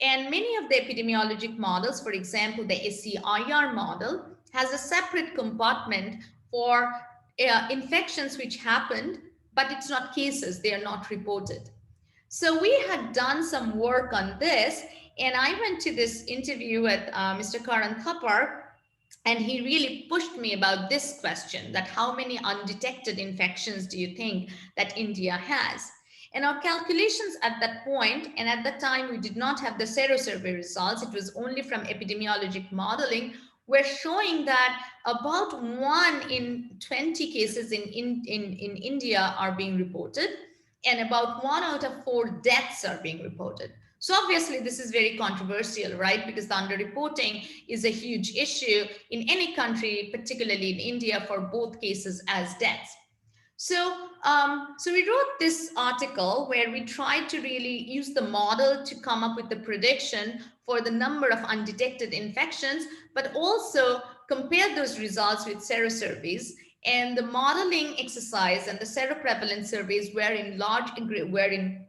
And many of the epidemiologic models, for example, the SCIR model, has a separate compartment for infections which happened, but it's not cases, they are not reported. So we had done some work on this, and I went to this interview with Mr. Karan Thapar, and he really pushed me about this question, that how many undetected infections do you think that India has? And our calculations at that point, and at that time we did not have the serosurvey results, it was only from epidemiologic modeling, were showing that about 1 in 20 cases in India are being reported, and about 1 out of 4 deaths are being reported. So obviously this is very controversial, right? Because the underreporting is a huge issue in any country, particularly in India, for both cases as deaths. So, so we wrote this article where we tried to really use the model to come up with the prediction for the number of undetected infections, but also compare those results with serosurveys. And the modeling exercise and the seroprevalence surveys were in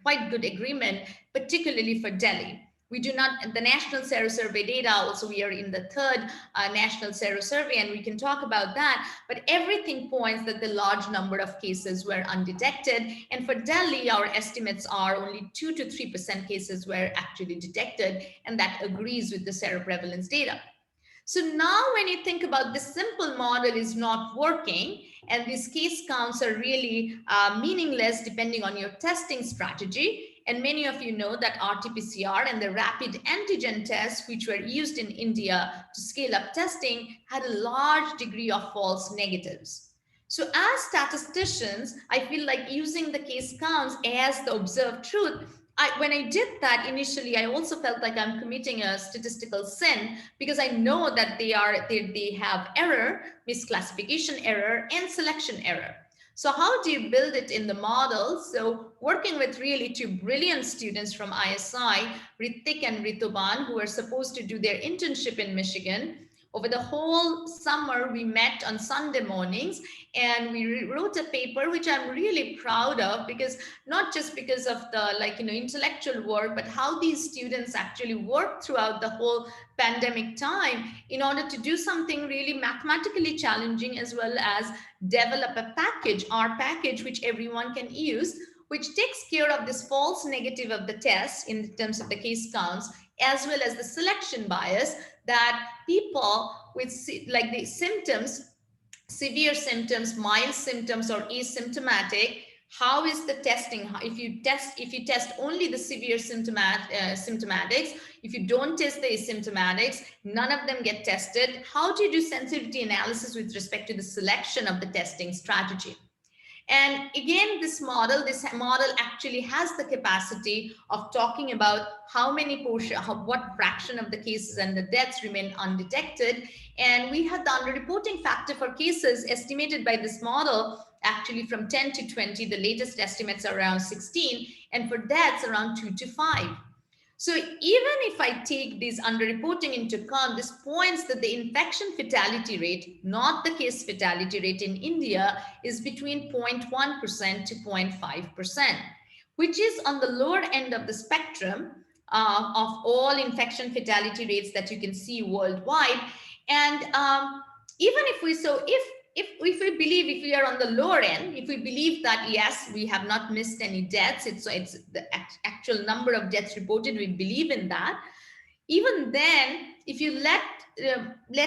quite good agreement, particularly for Delhi. We do not, the national serosurvey data, also we are in the third national serosurvey, and we can talk about that, but everything points that the large number of cases were undetected. And for Delhi, our estimates are only 2 to 3% cases were actually detected, and that agrees with the seroprevalence data. So now when you think about this simple model is not working, and these case counts are really meaningless depending on your testing strategy. And many of you know that RT-PCR and the rapid antigen tests, which were used in India to scale up testing, had a large degree of false negatives. So as statisticians, I feel like using the case counts as the observed truth. When I did that initially, I also felt like I'm committing a statistical sin because I know that they have error, misclassification error, and selection error. So how do you build it in the model? So working with really two brilliant students from ISI, Ritik and Rituban, who are supposed to do their internship in Michigan. Over the whole summer, we met on Sunday mornings and we wrote a paper, which I'm really proud of, because not just because of the intellectual work, but how these students actually worked throughout the whole pandemic time in order to do something really mathematically challenging, as well as develop a package, our package, which everyone can use, which takes care of this false negative of the test in terms of the case counts, as well as the selection bias that people with like the symptoms, severe symptoms, mild symptoms, or asymptomatic, how is the testing? If you test only the severe symptomatics, if you don't test the asymptomatics, none of them get tested. How do you do sensitivity analysis with respect to the selection of the testing strategy? And again, this model actually has the capacity of talking about how many what fraction of the cases and the deaths remain undetected. And we had the underreporting factor for cases estimated by this model actually from 10 to 20. The latest estimates are around 16, and for deaths around 2 to 5. So even if I take these underreporting into account, this points that the infection fatality rate, not the case fatality rate in India, is between 0.1% to 0.5%, which is on the lower end of the spectrum of all infection fatality rates that you can see worldwide. And even if we, so if we believe, if we are on the lower end, if we believe that yes, we have not missed any deaths, it's the actual number of deaths reported, we believe in that. Even then, if you let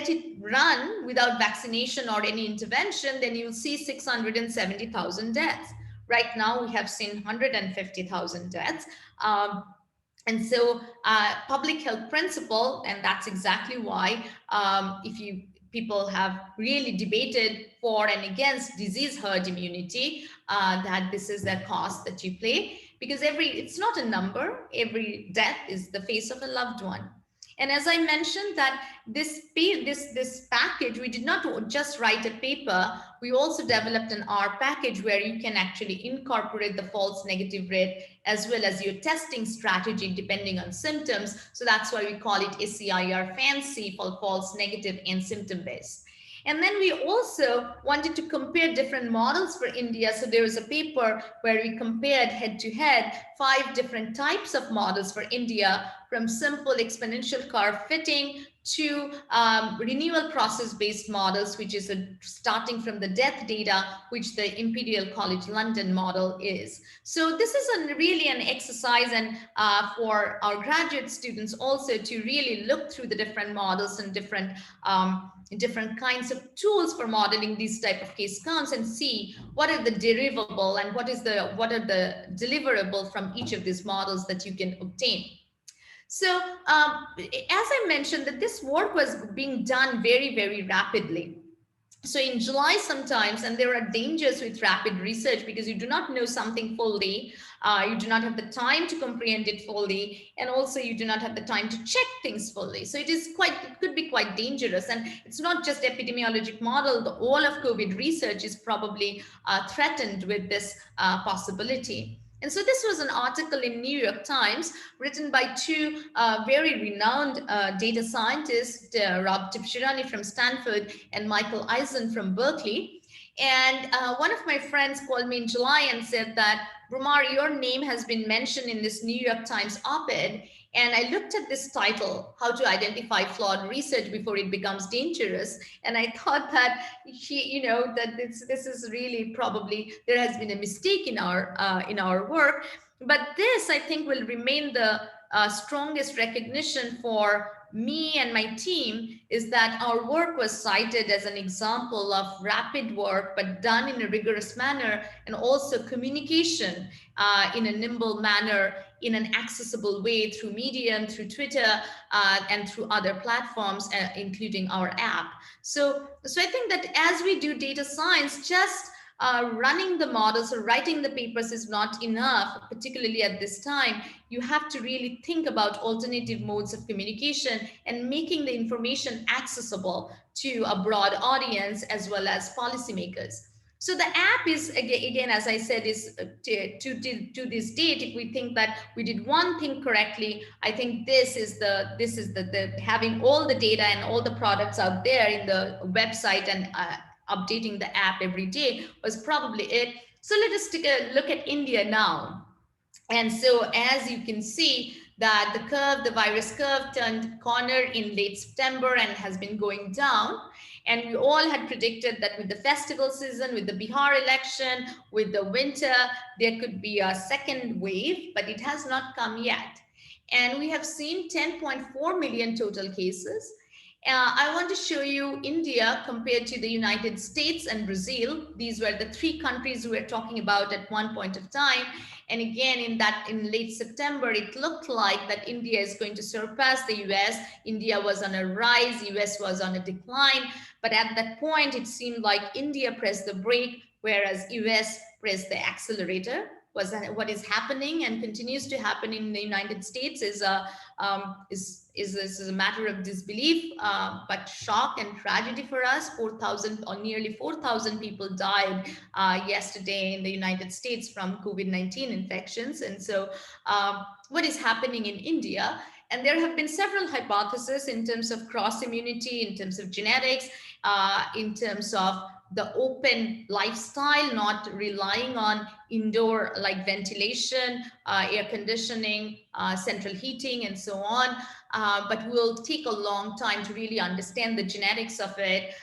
it run without vaccination or any intervention, then you'll see 670,000 deaths. Right now, we have seen 150,000 deaths. And so public health principle, and that's exactly why people have really debated for and against disease herd immunity, that this is the cost that you pay, because it's not a number, every death is the face of a loved one. And as I mentioned that this package, we did not just write a paper, we also developed an R package where you can actually incorporate the false negative rate as well as your testing strategy depending on symptoms. So that's why we call it SCIR fancy for false negative and symptom based. And then we also wanted to compare different models for India. So there was a paper where we compared head to head 5 different types of models for India, from simple exponential curve fitting to renewal process based models, which is starting from the death data, which the Imperial College London model is. So this is really an exercise, and for our graduate students also to really look through the different models and different kinds of tools for modeling these type of case counts, and see what are the derivable and what are the deliverable from each of these models that you can obtain. So as I mentioned, that this work was being done very, very rapidly. So in July sometimes, and there are dangers with rapid research because you do not know something fully, you do not have the time to comprehend it fully, and also you do not have the time to check things fully. So it could be quite dangerous. And it's not just epidemiologic model, all of COVID research is probably threatened with this possibility. And so this was an article in New York Times written by 2 very renowned data scientists, Rob Tibshirani from Stanford and Michael Eisen from Berkeley. And one of my friends called me in July and said that, Bhramar, your name has been mentioned in this New York Times op-ed. And I looked at this title, How to Identify Flawed Research Before It Becomes Dangerous. And I thought that that this is really probably, there has been a mistake in our work. But this, I think, will remain the strongest recognition for me and my team, is that our work was cited as an example of rapid work, but done in a rigorous manner, and also communication in a nimble manner, in an accessible way through Medium, through Twitter, and through other platforms, including our app. So I think that as we do data science, just running the models or writing the papers is not enough, particularly at this time. You have to really think about alternative modes of communication and making the information accessible to a broad audience as well as policymakers. So the app is, again, as I said, is to this date, if we think that we did one thing correctly, I think this is the having all the data and all the products out there in the website and updating the app every day was probably it. So let us take a look at India now. And so as you can see that the virus curve turned corner in late September and has been going down. And we all had predicted that with the festival season, with the Bihar election, with the winter, there could be a second wave, but it has not come yet. And we have seen 10.4 million total cases. I want to show you India compared to the United States and Brazil. These were the three countries we were talking about at one point of time. And again, in late September, it looked like that India is going to surpass the US. India was on a rise, US was on a decline. But at that point, it seemed like India pressed the brake, whereas US pressed the accelerator. What is happening and continues to happen in the United States is a matter of disbelief, but shock and tragedy for us. 4,000 or nearly 4,000 people died yesterday in the United States from COVID-19 infections. And so what is happening in India? And there have been several hypotheses in terms of cross immunity, in terms of genetics, in terms of the open lifestyle, not relying on indoor like ventilation, air conditioning, central heating, and so on. But we'll take a long time to really understand the genetics of it,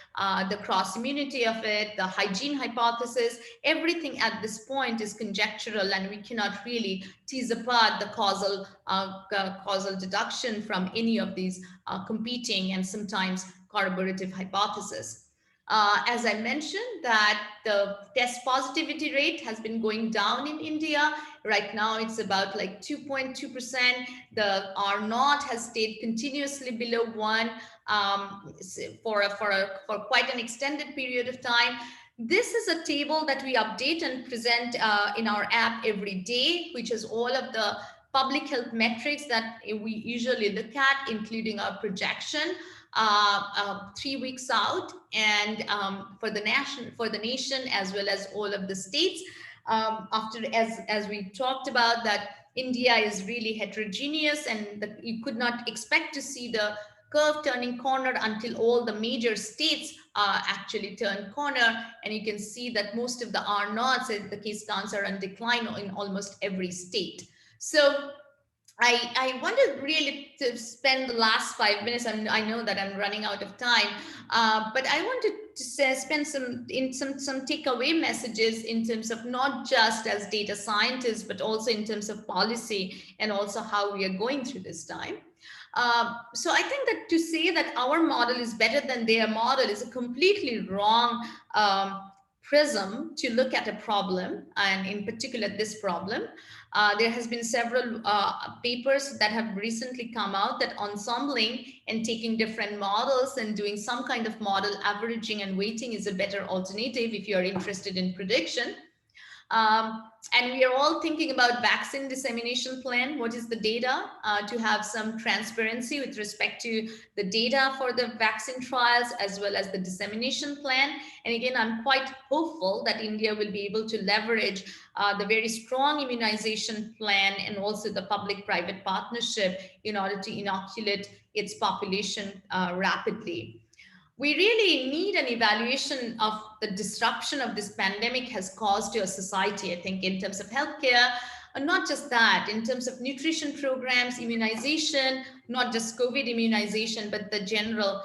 the cross immunity of it, the hygiene hypothesis. Everything at this point is conjectural, and we cannot really tease apart the causal deduction from any of these competing and sometimes corroborative hypotheses. As I mentioned, that the test positivity rate has been going down in India. Right now, it's about like 2.2%. Our naught has stayed continuously below 1 for quite an extended period of time. This is a table that we update and present in our app every day, which is all of the public health metrics that we usually look at, including our projection 3 weeks out, and for the nation as well as all of the states. As we talked about, that India is really heterogeneous, and you could not expect to see the curve turning corner until all the major states actually turn corner. And you can see that most of the R naughts, the case counts, are on decline in almost every state. So I want to really to spend the last 5 minutes. I know that I'm running out of time, but I wanted to spend some takeaway messages in terms of not just as data scientists, but also in terms of policy and also how we are going through this time. So I think that to say that our model is better than their model is a completely wrong prism to look at a problem, and in particular this problem. There has been several papers that have recently come out that ensembling and taking different models and doing some kind of model averaging and weighting is a better alternative if you're interested in prediction. And we are all thinking about vaccine dissemination plan. What is the data to have some transparency with respect to the data for the vaccine trials as well as the dissemination plan. And again, I'm quite hopeful that India will be able to leverage the very strong immunization plan and also the public-private partnership in order to inoculate its population rapidly. We really need an evaluation of the disruption of this pandemic has caused to a society, I think, in terms of healthcare, and not just that, in terms of nutrition programs, immunization, not just COVID immunization, but the general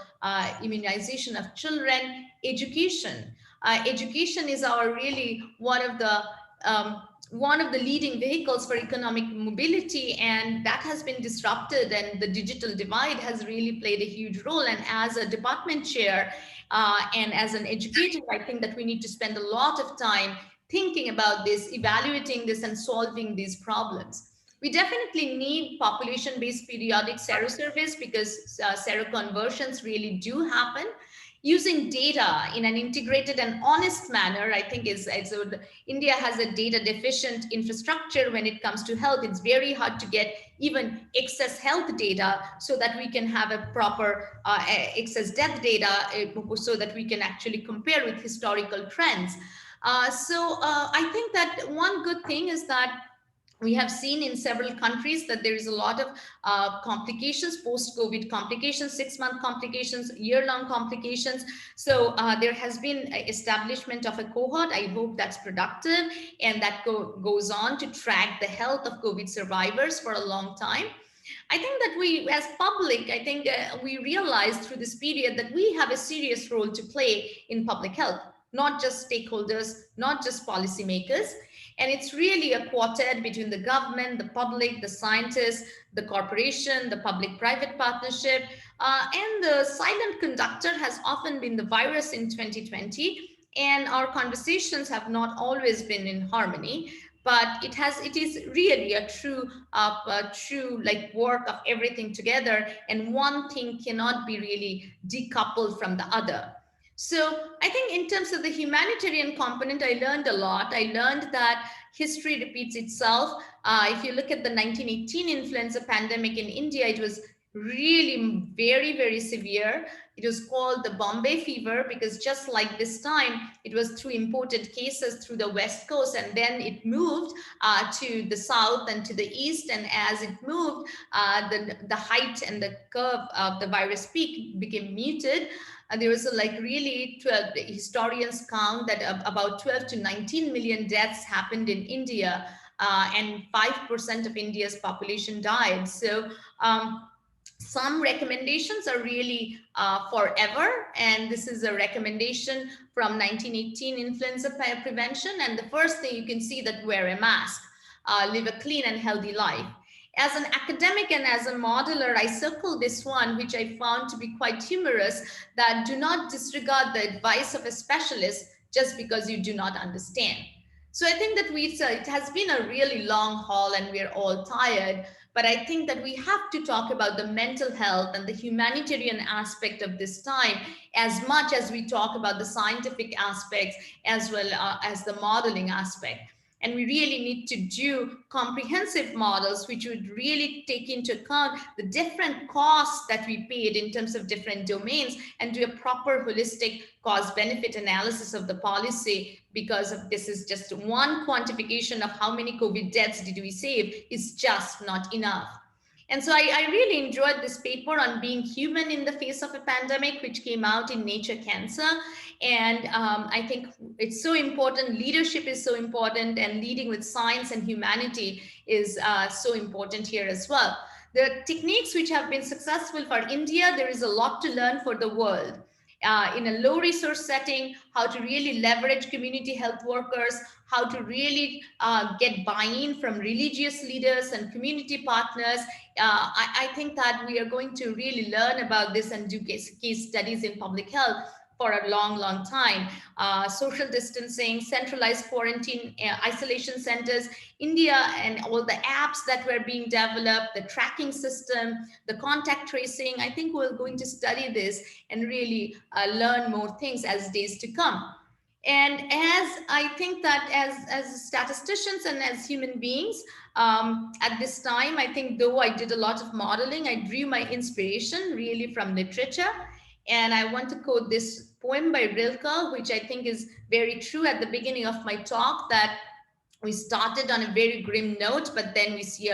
immunization of children, education. Education is our really one of the one of the leading vehicles for economic mobility, and that has been disrupted, and the digital divide has really played a huge role. And as a department chair and as an educator, I think that we need to spend a lot of time thinking about this, evaluating this, and solving these problems. We definitely need population-based periodic serosurveys because seroconversions really do happen. Using data in an integrated and honest manner, I think India has a data deficient infrastructure when it comes to health. It's very hard to get even excess health data so that we can have a proper excess death data so that we can actually compare with historical trends. I think that one good thing is that we have seen in several countries that there is a lot of complications, post-COVID complications, 6-month complications, year-long complications. So there has been establishment of a cohort. I hope that's productive, and that goes on to track the health of COVID survivors for a long time. I think that we, as public, I think we realized through this period that we have a serious role to play in public health, not just stakeholders, not just policymakers. And it's really a quartet between the government, the public, the scientists, the corporation, the public-private partnership, and the silent conductor has often been the virus in 2020. And our conversations have not always been in harmony, but it is really a true like work of everything together, and one thing cannot be really decoupled from the other. So I think in terms of the humanitarian component, I learned a lot. I learned that history repeats itself. If you look at the 1918 influenza pandemic in India, it was really very, very severe. It was called the Bombay fever because just like this time, it was through imported cases through the West Coast, and then it moved to the south and to the east. And as it moved, the height and the curve of the virus peak became muted. There was really 12, historians count that about 12 to 19 million deaths happened in India, and 5% of India's population died. So some recommendations are really forever, and this is a recommendation from 1918 influenza prevention. And the first thing you can see that wear a mask, live a clean and healthy life. As an academic and as a modeler, I circled this one, which I found to be quite humorous, that do not disregard the advice of a specialist just because you do not understand. So I think that it has been a really long haul and we're all tired, but I think that we have to talk about the mental health and the humanitarian aspect of this time as much as we talk about the scientific aspects as well as the modeling aspect. And we really need to do comprehensive models which would really take into account the different costs that we paid in terms of different domains and do a proper holistic cost-benefit analysis of the policy, because of this is just one quantification of how many COVID deaths did we save is just not enough. And so I really enjoyed this paper on being human in the face of a pandemic, which came out in Nature Cancer. And I think it's so important. Leadership is so important, and leading with science and humanity is so important here as well. The techniques which have been successful for India, there is a lot to learn for the world. In a low resource setting, how to really leverage community health workers, how to really get buy-in from religious leaders and community partners. I think that we are going to really learn about this and do case studies in public health for a long, long time. Social distancing, centralized quarantine, isolation centers, India and all the apps that were being developed, the tracking system, the contact tracing. I think we're going to study this and really learn more things as days to come. And as I think that as statisticians and as human beings, at this time, I think though I did a lot of modeling, I drew my inspiration really from literature. And I want to quote this poem by Rilke, which I think is very true at the beginning of my talk, that we started on a very grim note, but then we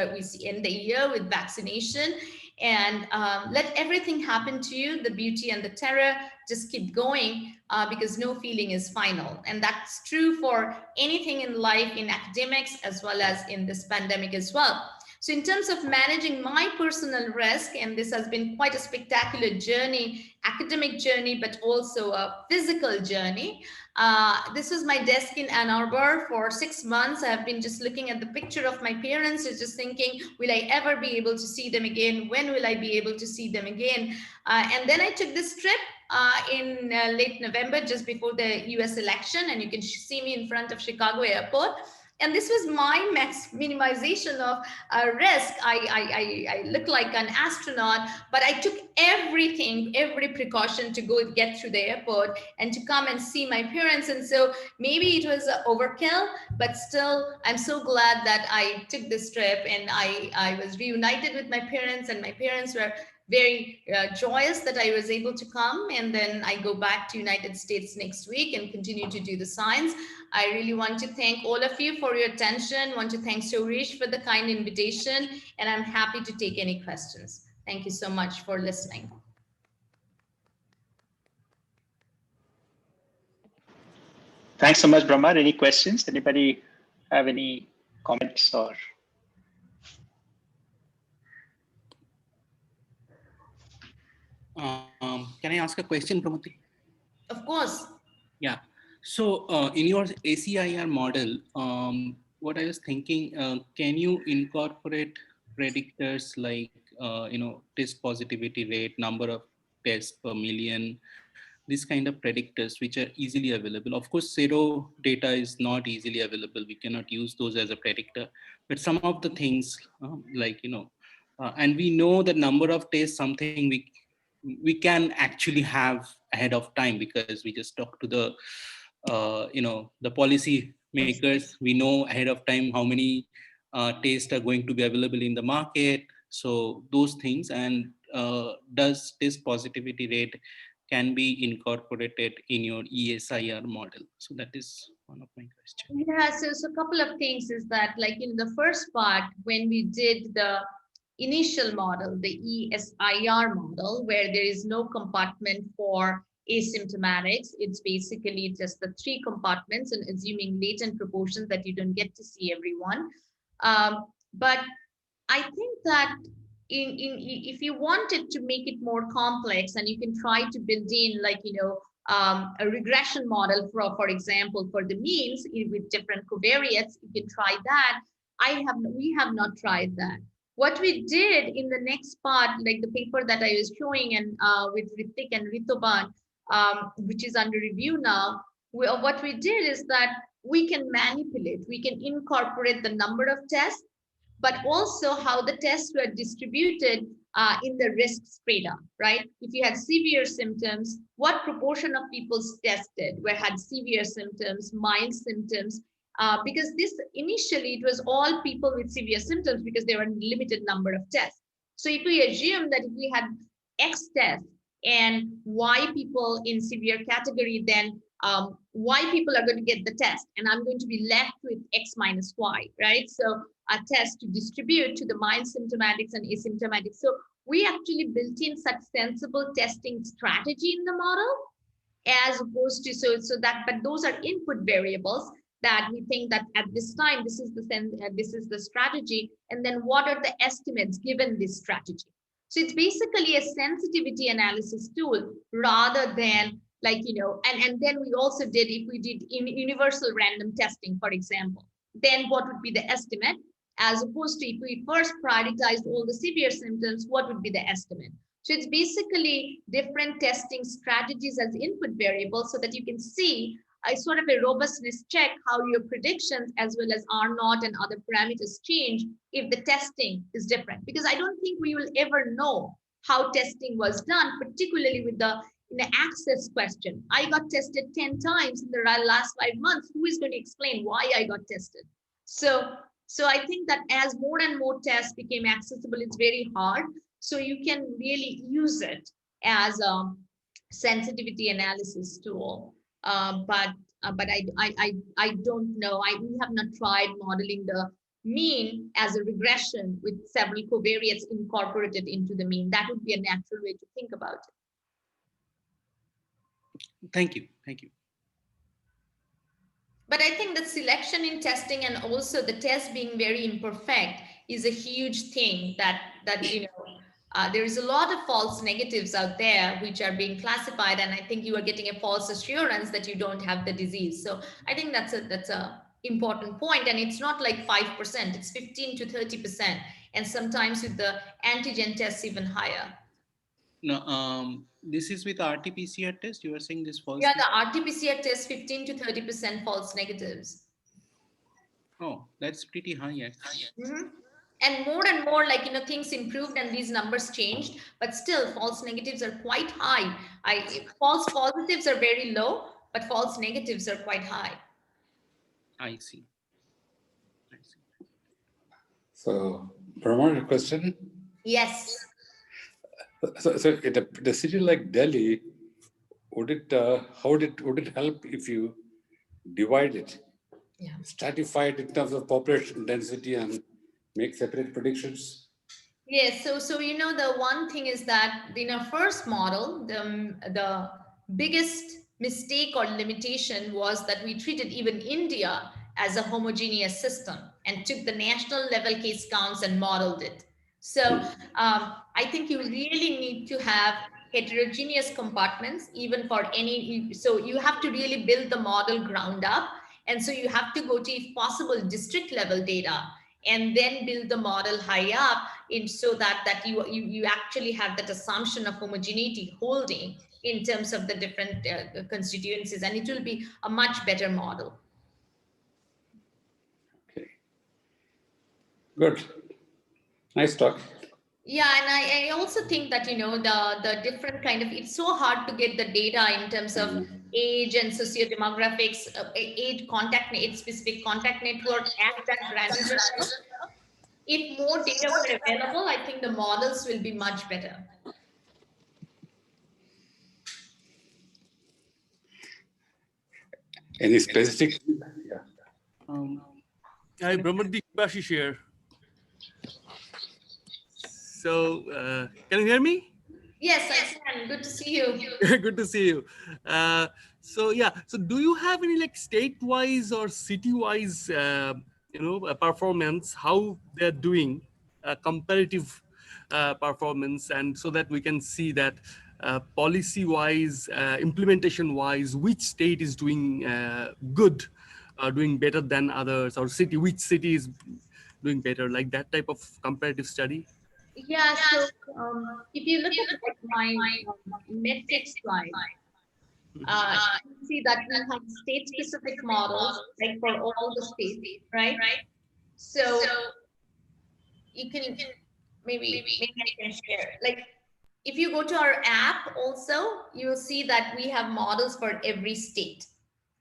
end the year with vaccination. And let everything happen to you, the beauty and the terror, just keep going because no feeling is final. And that's true for anything in life, in academics, as well as in this pandemic as well. So in terms of managing my personal risk, and this has been quite a spectacular journey, academic journey, but also a physical journey. This was my desk in Ann Arbor for 6 months. I've been just looking at the picture of my parents, just thinking, will I ever be able to see them again? When will I be able to see them again? And then I took this trip in late November, just before the US election, and you can see me in front of Chicago airport. And this was my minimization of risk. I look like an astronaut, but I took everything, every precaution to go get through the airport and to come and see my parents. And so maybe it was overkill, but still, I'm so glad that I took this trip and I was reunited with my parents, and my parents were very joyous that I was able to come. And then I go back to United States next week and continue to do the science. I really want to thank all of you for your attention. Want to thank Surish for the kind invitation, and I'm happy to take any questions. Thank you so much for listening. Thanks so much, Bhramar. Any questions? Anybody have any comments or? Can I ask a question, Pramati? Of course. Yeah. So in your ACIR model, what I was thinking, can you incorporate predictors like, test positivity rate, number of tests per million, this kind of predictors which are easily available? Of course, zero data is not easily available. We cannot use those as a predictor, but some of the things and we know the number of tests, something we can actually have ahead of time, because we just talk to the the policy makers. We know ahead of time how many tests are going to be available in the market. So those things, and does test positivity rate can be incorporated in your ESIR model? So that is one of my questions. Yeah, so a couple of things is that, like in the first part, when we did the initial model, the ESIR model, where there is no compartment for asymptomatics, it's basically just the 3 compartments and assuming latent proportions that you don't get to see everyone. But I think that if you wanted to make it more complex, and you can try to build in, like, a regression model, for example, for the means with different covariates, you can try that. We have not tried that. What we did in the next part, like the paper that I was showing, and with Ritik and Ritoban, which is under review now, what we did is that we can manipulate, we can incorporate the number of tests, but also how the tests were distributed in the risk strata, right? If you had severe symptoms, what proportion of people tested had severe symptoms, mild symptoms, because this initially it was all people with severe symptoms because there were a limited number of tests. So if we assume that if we had X tests and Y people in severe category, then Y people are going to get the test, and I'm going to be left with X minus Y, right? So a test to distribute to the mild symptomatics and asymptomatics. So we actually built in such sensible testing strategy in the model, as opposed to but those are input variables that we think that at this time this is the strategy, and then what are the estimates given this strategy. So it's basically a sensitivity analysis tool rather than and then we also did, if we did universal random testing, for example, then what would be the estimate, as opposed to if we first prioritized all the severe symptoms, what would be the estimate. So it's basically different testing strategies as input variables, so that you can see a sort of a robustness check how your predictions as well as R naught and other parameters change if the testing is different. Because I don't think we will ever know how testing was done, particularly with the access question. I got tested 10 times in the last 5 months. Who is going to explain why I got tested? So I think that as more and more tests became accessible, it's very hard. So you can really use it as a sensitivity analysis tool. But I don't know. We have not tried modeling the mean as a regression with several covariates incorporated into the mean. That would be a natural way to think about it. Thank you. But I think that selection in testing and also the test being very imperfect is a huge thing that there is a lot of false negatives out there which are being classified, and I think you are getting a false assurance that you don't have the disease. So I think that's a important point, and it's not like 5%, it's 15 to 30%, and sometimes with the antigen tests even higher. No, this is with RT-PCR test. You are saying this false? Yeah, the RT-PCR test 15 to 30% false negatives. Oh, that's pretty high actually. Mm-hmm. And more like, things improved and these numbers changed, but still false negatives are quite high. False positives are very low, but false negatives are quite high. I see. So, Bhramar, question? Yes. So in a city like Delhi, would it help if you divide it, stratify it in terms of population density and make separate predictions? Yes. So the one thing is that in our first model, the biggest mistake or limitation was that we treated even India as a homogeneous system and took the national level case counts and modeled it. So I think you really need to have heterogeneous compartments even for any. So you have to really build the model ground up, and so you have to go to, if possible, district level data, and then build the model high up so that you actually have that assumption of homogeneity holding in terms of the different constituencies, and it will be a much better model. Okay. Good. Nice talk. Yeah, and I also think that, the different kind of, it's so hard to get the data in terms of age and sociodemographics, specific contact network at that granular level. If more data were available, I think the models will be much better. Any specific? Yeah. Hi, Brahmardeep Bashish here. So, can you hear me? Yes, I can. Good to see you. Good to see you. So do you have any like state-wise or city-wise, performance, how they're doing comparative performance, and so that we can see that policy-wise, implementation-wise, which state is doing good, doing better than others, or which city is doing better, like that type of comparative study? Yeah, so if you look at my metrics slide, you see that we have state-specific models, like for all the states, right? So you can maybe I can share. Like if you go to our app also, you'll see that we have models for every state.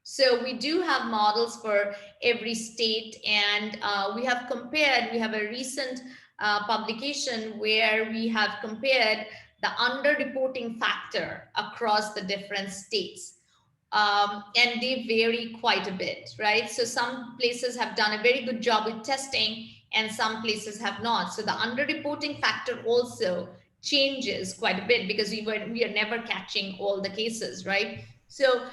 So we do have models for every state, and we have a recent publication where we have compared the underreporting factor across the different states. And they vary quite a bit, right? So some places have done a very good job with testing and some places have not. So the underreporting factor also changes quite a bit because we are never catching all the cases, right? So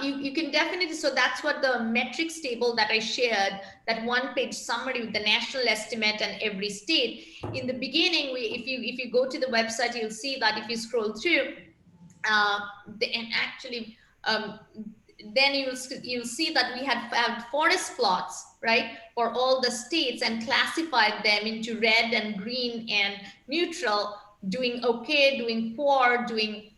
you can definitely, so that's what the metrics table that I shared, that one-page summary with the national estimate and every state. In the beginning, if you go to the website, you'll see that if you scroll through, then you'll see that we had forest plots, right, for all the states and classified them into red and green and neutral, doing okay, doing poor, doing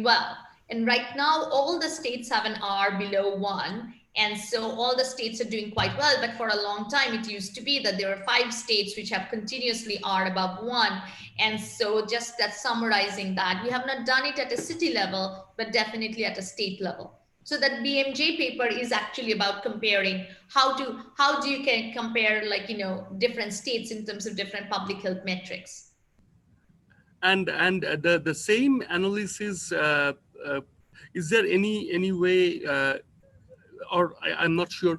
well. And right now, all the states have an R below 1. And so all the states are doing quite well. But for a long time, it used to be that there were 5 states which have continuously R above 1. And so just that summarizing that, we have not done it at a city level, but definitely at a state level. So that BMJ paper is actually about comparing how do you can compare, like, different states in terms of different public health metrics. And the same analysis, is there any way, or I'm not sure,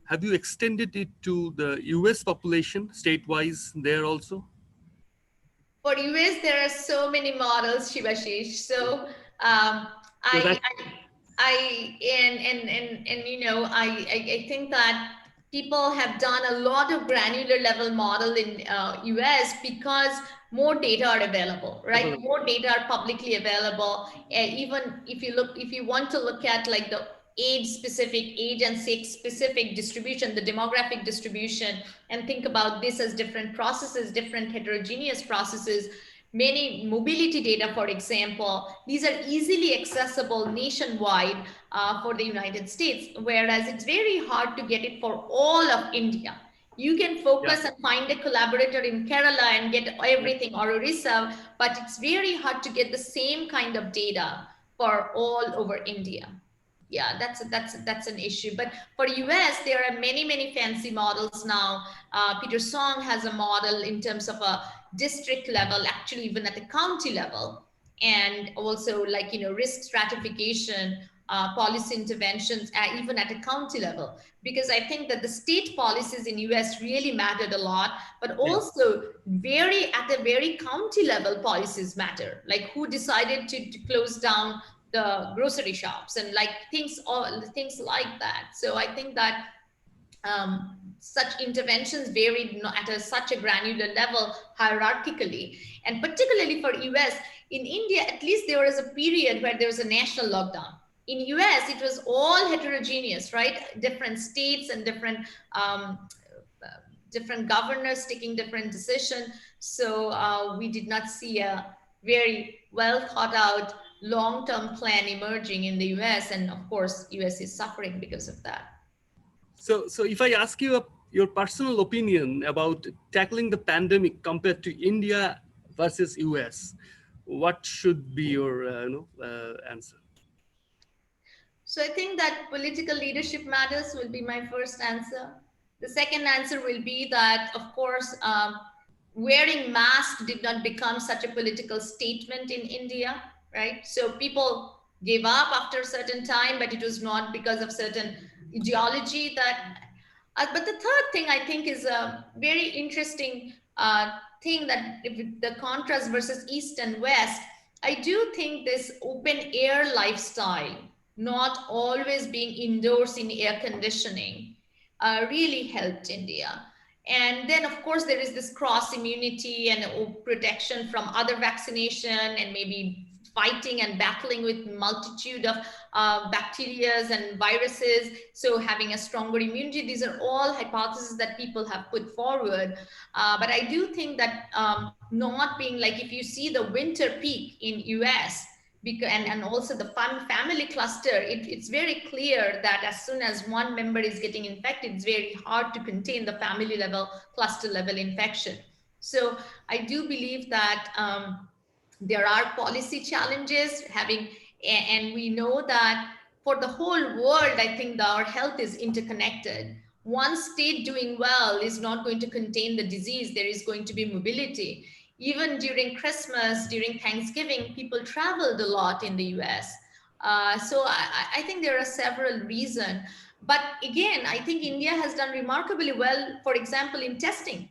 have you extended it to the US population state-wise there also? For US, there are so many models, Shivashish. So I think that people have done a lot of granular level model in US because more data are available, right? More data are publicly available. Even if you want to look at like the age and sex specific distribution, the demographic distribution, and think about this as different processes, different heterogeneous processes, many mobility data, for example, these are easily accessible nationwide for the United States, whereas it's very hard to get it for all of India. You can focus and find a collaborator in Kerala and get everything, or Orissa, but it's very hard to get the same kind of data for all over India. Yeah, that's an issue. But for US, there are many fancy models now. Peter Song has a model in terms of a district level, actually even at the county level, and also like risk stratification, policy interventions, even at a county level. Because I think that the state policies in US really mattered a lot, but also at a very county level policies matter. Like who decided to close down the grocery shops and like things like that. So I think that such interventions varied at such a granular level hierarchically, and particularly for US. In India, at least there was a period where there was a national lockdown. In US, it was all heterogeneous, right? Different states and different governors taking different decisions. So we did not see a very well thought out long-term plan emerging in the US, and of course, US is suffering because of that. So if I ask you your personal opinion about tackling the pandemic compared to India versus US, what should be your answer? So I think that political leadership matters will be my first answer. The second answer will be that, of course, wearing masks did not become such a political statement in India, right? So people gave up after a certain time, but it was not because of certain ideology that. But the third thing I think is a very interesting thing, that if the contrast versus East and West, I do think this open air lifestyle, not always being indoors in air conditioning, really helped India. And then, of course, there is this cross immunity and protection from other vaccination, and maybe fighting and battling with multitude of bacteria and viruses. So having a stronger immunity, these are all hypotheses that people have put forward. But I do think that not being like, if you see the winter peak in US, and also the family cluster, it's very clear that as soon as one member is getting infected, it's very hard to contain the family level, cluster level infection. So I do believe that there are policy challenges and we know that for the whole world, I think that our health is interconnected. One state doing well is not going to contain the disease. There is going to be mobility. Even during Christmas, during Thanksgiving, people traveled a lot in the US. So I think there are several reasons. But again, I think India has done remarkably well, for example, in testing.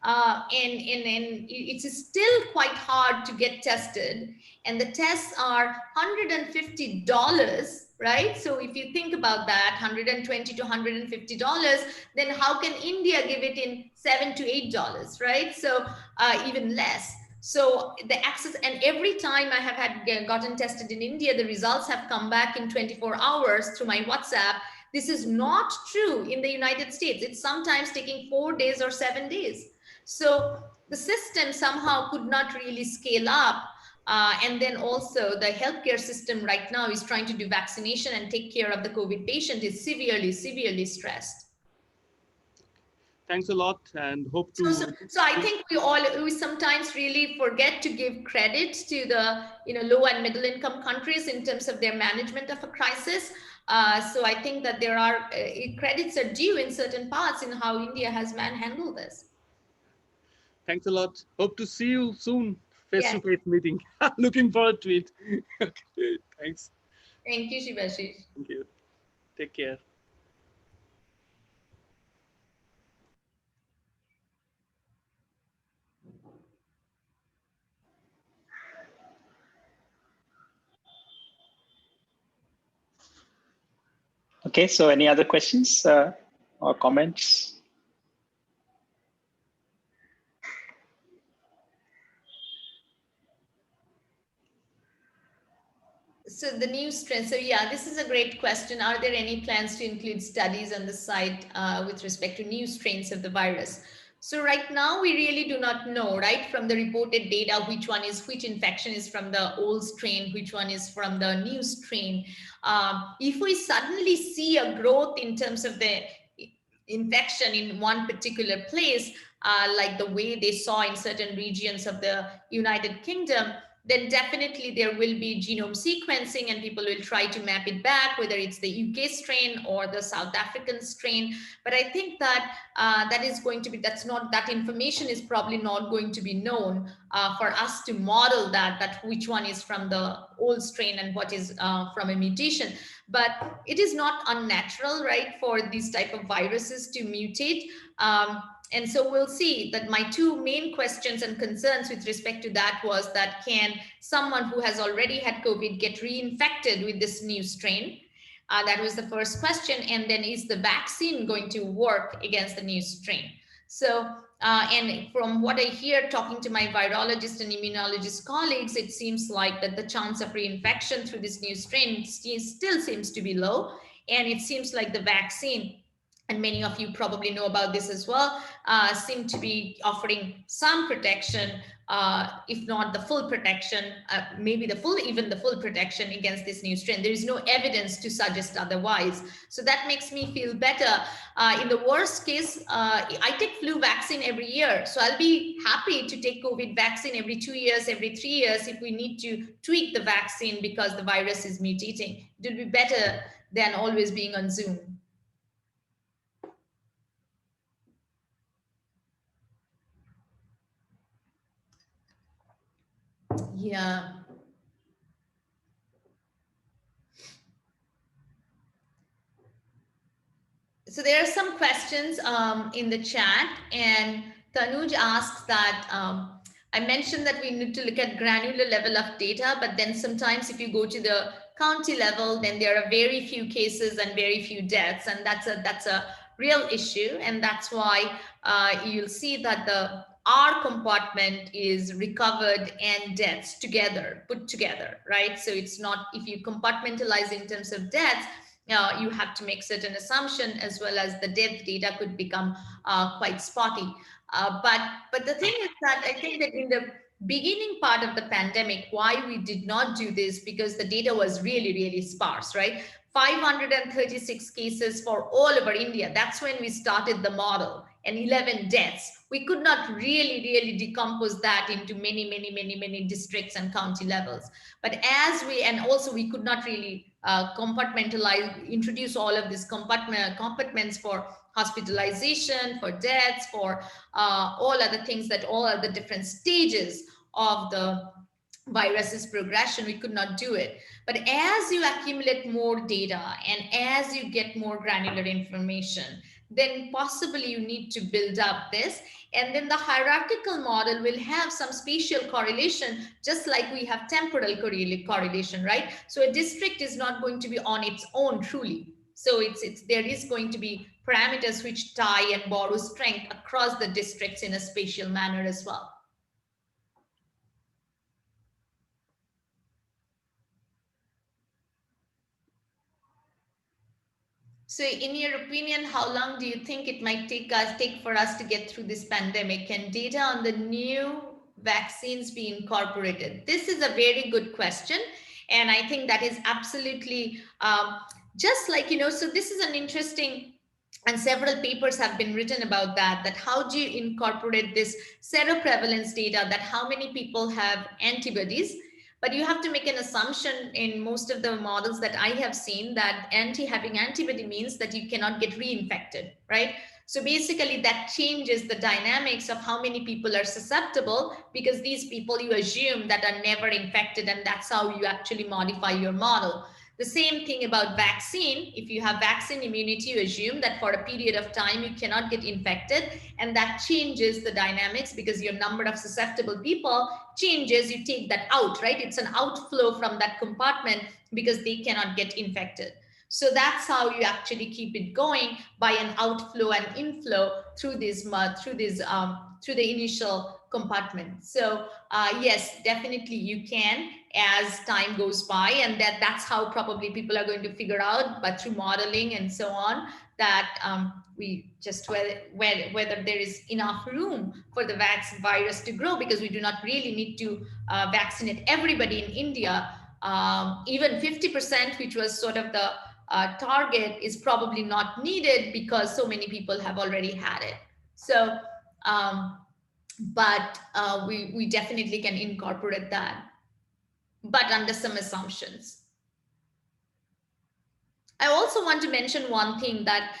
And it's still quite hard to get tested, and the tests are $150, right? So if you think about that, $120 to $150, then how can India give it in $7 to $8, right? So even less. So the access, and every time I have gotten tested in India, the results have come back in 24 hours through my WhatsApp. This is not true in the United States. It's sometimes taking 4 days or 7 days. So the system somehow could not really scale up. And then also the healthcare system right now is trying to do vaccination and take care of the COVID patient is severely stressed. Thanks a lot, and hope to. So I think we sometimes really forget to give credit to the low and middle income countries in terms of their management of a crisis. So I think that there are credits are due in certain parts in how India has handled this. Thanks a lot. Hope to see you soon, face-to-face meeting. Looking forward to it. Okay, thanks. Thank you, Shivashish. Thank you. Take care. Okay, so any other questions? or comments? So the new strain. So yeah, this is a great question. Are there any plans to include studies on the site with respect to new strains of the virus? So right now we really do not know, right, from the reported data, which infection is from the old strain, which one is from the new strain. If we suddenly see a growth in terms of the infection in one particular place, like the way they saw in certain regions of the United Kingdom, then definitely there will be genome sequencing and people will try to map it back, whether it's the UK strain or the South African strain. But I think that that information is probably not going to be known for us to model that which one is from the old strain and what is from a mutation. But it is not unnatural, right, for these type of viruses to mutate. And so we'll see that my two main questions and concerns with respect to that was that can someone who has already had COVID get reinfected with this new strain? That was the first question. And then is the vaccine going to work against the new strain? So, and from what I hear talking to my virologist and immunologist colleagues, it seems like that the chance of reinfection through this new strain still seems to be low. And it seems like the vaccine, and many of you probably know about this as well, seem to be offering some protection, if not the full protection, maybe even the full protection against this new strain. There is no evidence to suggest otherwise. So that makes me feel better. In the worst case, I take flu vaccine every year. So I'll be happy to take COVID vaccine every 2 years, every 3 years, if we need to tweak the vaccine because the virus is mutating. It will be better than always being on Zoom. Yeah. So there are some questions in the chat, and Tanuj asks that I mentioned that we need to look at granular level of data, but then sometimes if you go to the county level, then there are very few cases and very few deaths, and that's a real issue, and that's why you'll see that the R compartment is recovered and deaths put together, right? So it's not, if you compartmentalize in terms of deaths, you have to make certain assumption, as well as the death data could become quite spotty. But the thing is that I think that in the beginning part of the pandemic, why we did not do this, because the data was really, really sparse, right? 536 cases for all over India. That's when we started the model, and 11 deaths. We could not really decompose that into many districts and county levels. But and also we could not really compartmentalize, introduce all of these compartments for hospitalization, for deaths, for all other things, that all other different stages of the virus's progression. We could not do it. But as you accumulate more data and as you get more granular information, then possibly you need to build up this. And then the hierarchical model will have some spatial correlation, just like we have temporal correlation, right? So a district is not going to be on its own truly. So there is going to be parameters which tie and borrow strength across the districts in a spatial manner as well. So in your opinion, how long do you think it might take for us to get through this pandemic? Can data on the new vaccines be incorporated? This is a very good question. And I think that is absolutely just like, so this is an interesting, and several papers have been written about that how do you incorporate this seroprevalence data, that how many people have antibodies. But you have to make an assumption in most of the models that I have seen that having antibody means that you cannot get reinfected, right? So basically that changes the dynamics of how many people are susceptible, because these people you assume that are never infected, and that's how you actually modify your model. The same thing about vaccine. If you have vaccine immunity, you assume that for a period of time you cannot get infected, and that changes the dynamics because your number of susceptible people changes. You take that out, right? It's an outflow from that compartment because they cannot get infected. So that's how you actually keep it going, by an outflow and inflow through this through the initial compartment. So yes, definitely you can, as time goes by, and that's how probably people are going to figure out, but through modeling and so on, that we just whether there is enough room for the virus to grow, because we do not really need to vaccinate everybody in India. Even 50%, which was sort of the target, is probably not needed because so many people have already had it. So, but we definitely can incorporate that, but under some assumptions. I also want to mention one thing, that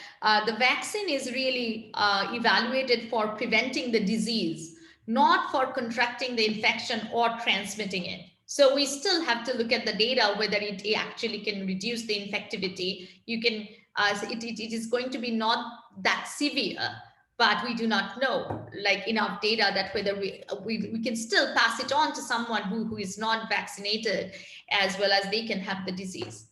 the vaccine is really evaluated for preventing the disease, not for contracting the infection or transmitting it. So we still have to look at the data, whether it actually can reduce the infectivity. You can, it is going to be not that severe, but we do not know like enough data that whether we can still pass it on to someone who is not vaccinated, as well as they can have the disease.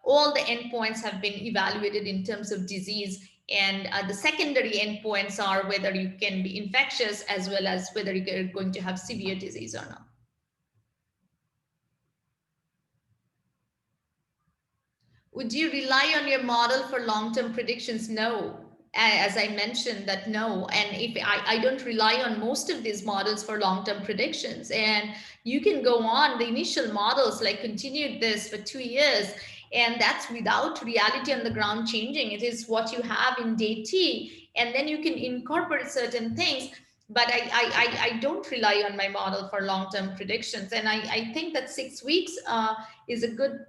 All the endpoints have been evaluated in terms of disease, and the secondary endpoints are whether you can be infectious, as well as whether you're going to have severe disease or not. Would you rely on your model for long-term predictions? No. As I mentioned, that no. And if I don't rely on most of these models for long-term predictions, and you can go on the initial models, like continued this for 2 years, and that's without reality on the ground changing. It is what you have in day T, and then you can incorporate certain things. But I don't rely on my model for long-term predictions. And I think that 6 weeks is a good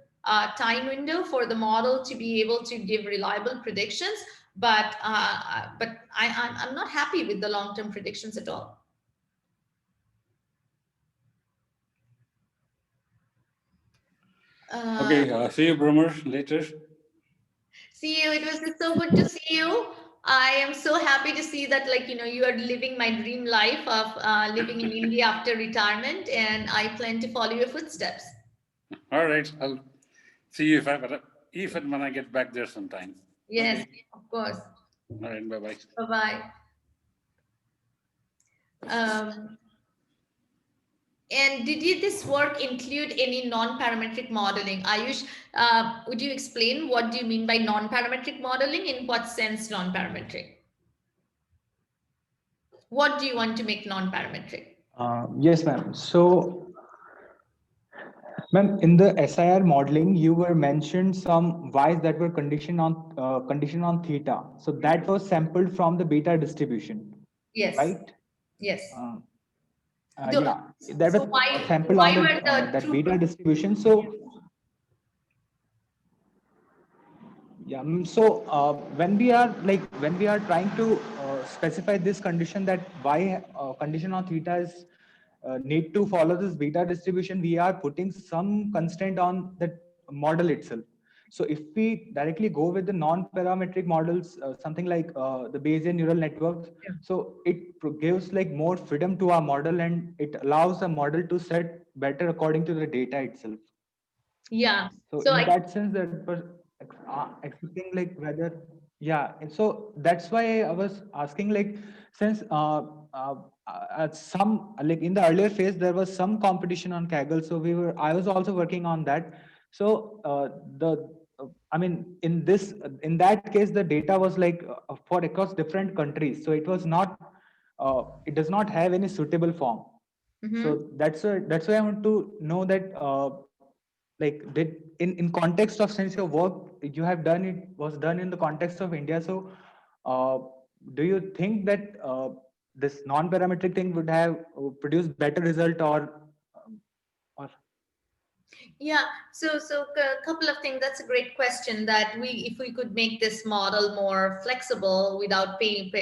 time window for the model to be able to give reliable predictions. But I'm not happy with the long-term predictions at all. Okay, see you, Bhramar, later. See you. It was so good to see you. I am so happy to see that, like, you are living my dream life of living in India after retirement, and I plan to follow your footsteps. All right, I'll see you if and when I get back there sometime. Yes, Okay. of course. All right, bye-bye. Bye-bye. And did this work include any non-parametric modeling? Ayush, would you explain what do you mean by non-parametric modeling? In what sense non-parametric? What do you want to make non-parametric? Yes, ma'am. So, ma'am, in the SIR modeling, you were mentioned some y's that were conditioned on theta. So that was sampled from the beta distribution. Yes. Right? Yes. Yeah, that so was why sampled on were the that beta distribution. So, yeah. So when we are trying to specify this condition, that y condition on theta is need to follow this beta distribution, we are putting some constraint on the model itself. So if we directly go with the non-parametric models, something like the Bayesian neural networks, so it gives like more freedom to our model, and it allows the model to set better according to the data itself. Yeah. So in that sense, that was expecting like whether, yeah. And so that's why I was asking, like, since at some, like in the earlier phase, there was some competition on Kaggle. So I was also working on that. So I mean, in that case, the data was like for across different countries. So it was not, it does not have any suitable form. Mm-hmm. So that's why I want to know that, like, in context of, since your work you have done, it was done in the context of India. So do you think that this non-parametric thing would have produced better result, or yeah, so a couple of things. That's a great question. That if we could make this model more flexible without paying,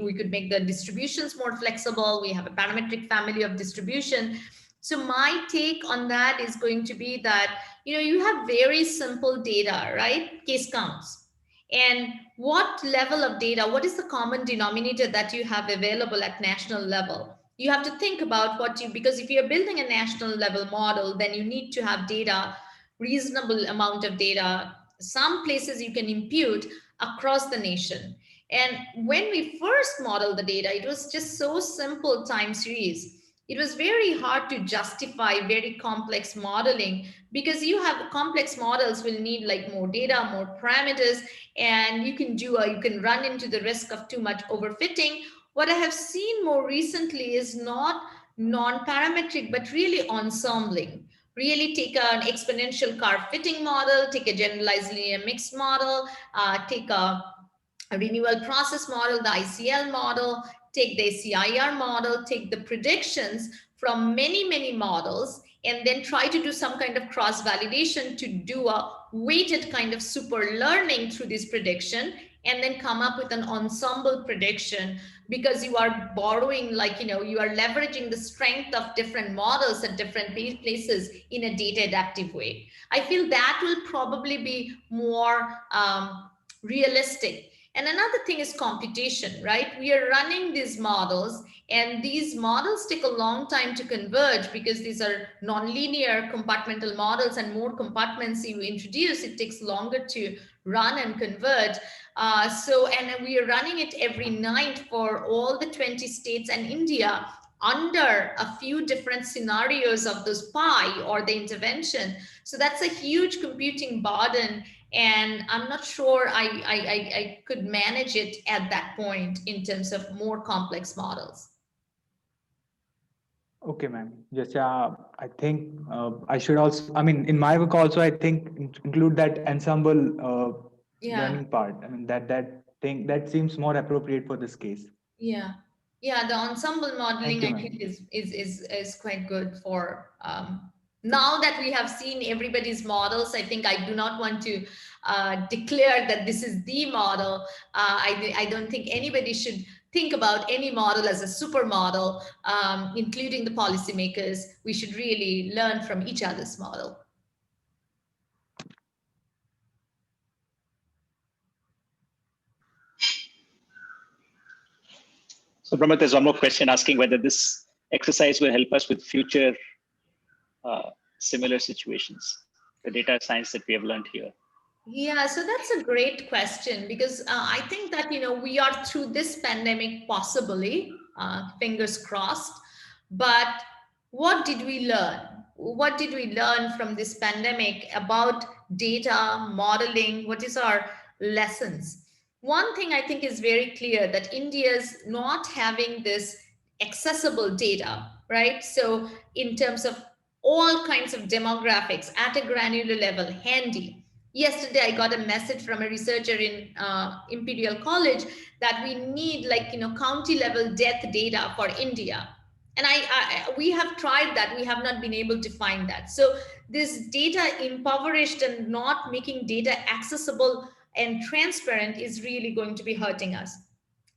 we could make the distributions more flexible. We have a parametric family of distribution. So my take on that is going to be that, you have very simple data, right? Case counts. And what level of data, what is the common denominator that you have available at national level? You have to think about because if you're building a national level model, then you need to have data, reasonable amount of data, some places you can impute across the nation. And when we first modeled the data, it was just so simple time series. It was very hard to justify very complex modeling, because you have complex models will need like more data, more parameters, and you can run into the risk of too much overfitting. What I have seen more recently is not non-parametric, but really ensembling. Really take an exponential curve fitting model, take a generalized linear mixed model, take a renewal process model, the ICL model, take the CIR model, take the predictions from many, many models, and then try to do some kind of cross-validation to do a weighted kind of super learning through this prediction, and then come up with an ensemble prediction, because you are borrowing, like, you are leveraging the strength of different models at different places in a data adaptive way. I feel that will probably be more realistic. And another thing is computation, right? We are running these models, and these models take a long time to converge, because these are nonlinear compartmental models, and more compartments you introduce, it takes longer to run and converge. And we are running it every night for all the 20 states and India under a few different scenarios of those pi or the intervention. So that's a huge computing burden. And I'm not sure I could manage it at that point in terms of more complex models. Okay, ma'am. Yes, yeah. I think I should also, I mean, in my work also, I think include that ensemble learning part. I mean, that thing that seems more appropriate for this case. Yeah. Yeah, the ensemble modeling, I think, is quite good for now that we have seen everybody's models. I think I do not want to declare that this is the model. I don't think anybody should think about any model as a super model, including the policymakers. We should really learn from each other's model. So Bhramar, there's one more question asking whether this exercise will help us with future similar situations, the data science that we have learned here. Yeah, so that's a great question, because I think that, we are through this pandemic, possibly, fingers crossed, but what did we learn? What did we learn from this pandemic about data modeling? What is our lessons? One thing I think is very clear, that India's not having this accessible data, right? So in terms of all kinds of demographics at a granular level, handy. Yesterday, I got a message from a researcher in Imperial College that we need, like, county level death data for India. And we have tried that. We have not been able to find that. So this data impoverished and not making data accessible and transparent is really going to be hurting us.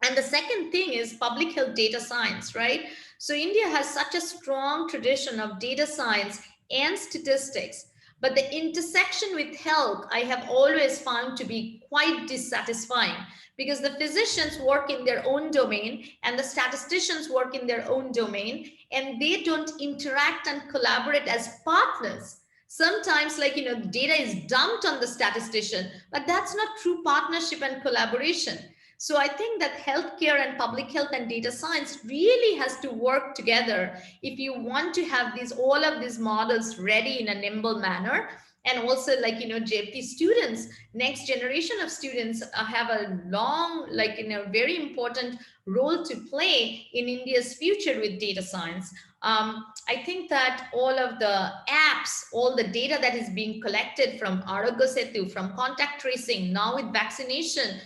And the second thing is public health data science, right? So India has such a strong tradition of data science and statistics, but the intersection with health, I have always found to be quite dissatisfying, because the physicians work in their own domain and the statisticians work in their own domain, and they don't interact and collaborate as partners. Sometimes, like, data is dumped on the statistician, but that's not true partnership and collaboration. So I think that healthcare and public health and data science really has to work together if you want to have all of these models ready in a nimble manner. And also, like, JP students, next generation of students have a long, like, very important role to play in India's future with data science. I think that all of the apps, all the data that is being collected from Arogya Setu, from contact tracing, now with vaccination,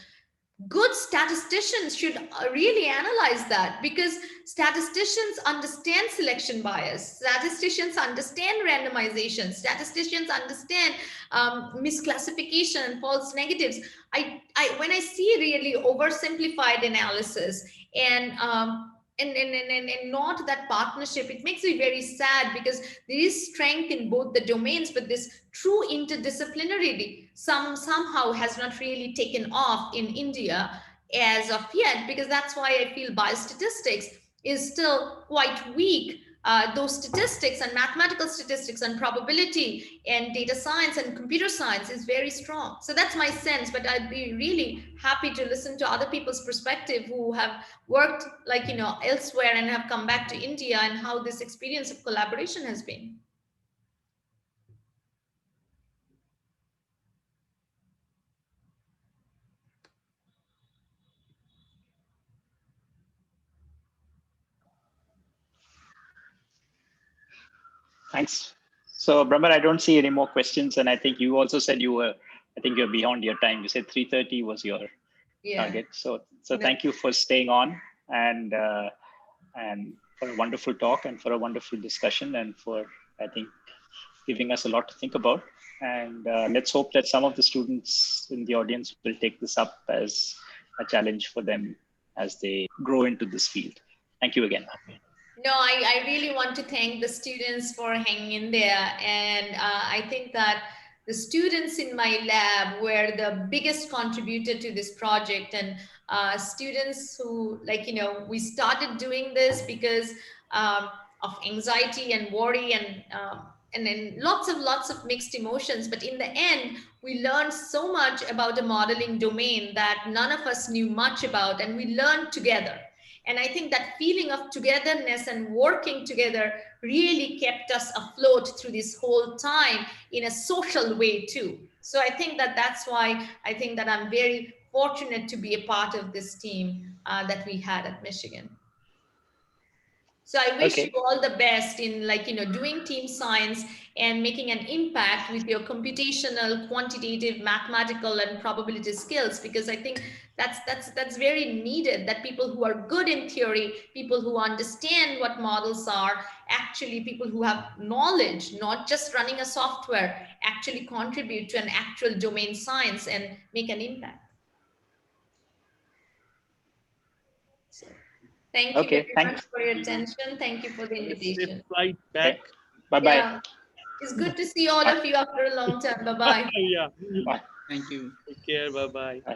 good statisticians should really analyze that, because statisticians understand selection bias, statisticians understand randomization, statisticians understand misclassification and false negatives. When I see really oversimplified analysis and not that partnership, it makes me very sad, because there is strength in both the domains, but this true interdisciplinarity somehow has not really taken off in India as of yet, because that's why I feel biostatistics is still quite weak those statistics and mathematical statistics and probability and data science and computer science is very strong. So that's my sense, but I'd be really happy to listen to other people's perspective who have worked elsewhere and have come back to India, and how this experience of collaboration has been. Thanks. So, Bhramar, I don't see any more questions, and I think you also said you're beyond your time. You said 3:30 was your target. So thank you for staying on, and for a wonderful talk, and for a wonderful discussion, and for, I think, giving us a lot to think about. And let's hope that some of the students in the audience will take this up as a challenge for them as they grow into this field. Thank you again. No, I really want to thank the students for hanging in there. And I think that the students in my lab were the biggest contributor to this project. And students who, we started doing this because of anxiety and worry and then lots of mixed emotions. But in the end, we learned so much about a modeling domain that none of us knew much about, and we learned together. And I think that feeling of togetherness and working together really kept us afloat through this whole time in a social way too. So I think that that's why I think that I'm very fortunate to be a part of this team that we had at Michigan. So I wish you all the best in doing team science and making an impact with your computational, quantitative, mathematical, and probability skills, because I think that's very needed, that people who are good in theory, people who understand what models are, actually people who have knowledge, not just running a software, actually contribute to an actual domain science and make an impact. So, thank you very much for your attention. Thank you for the invitation. Flight back. Okay. Bye-bye. Yeah. It's good to see all of you after a long time. Bye-bye. Yeah. Bye. Thank you. Take care. Bye-bye. Bye.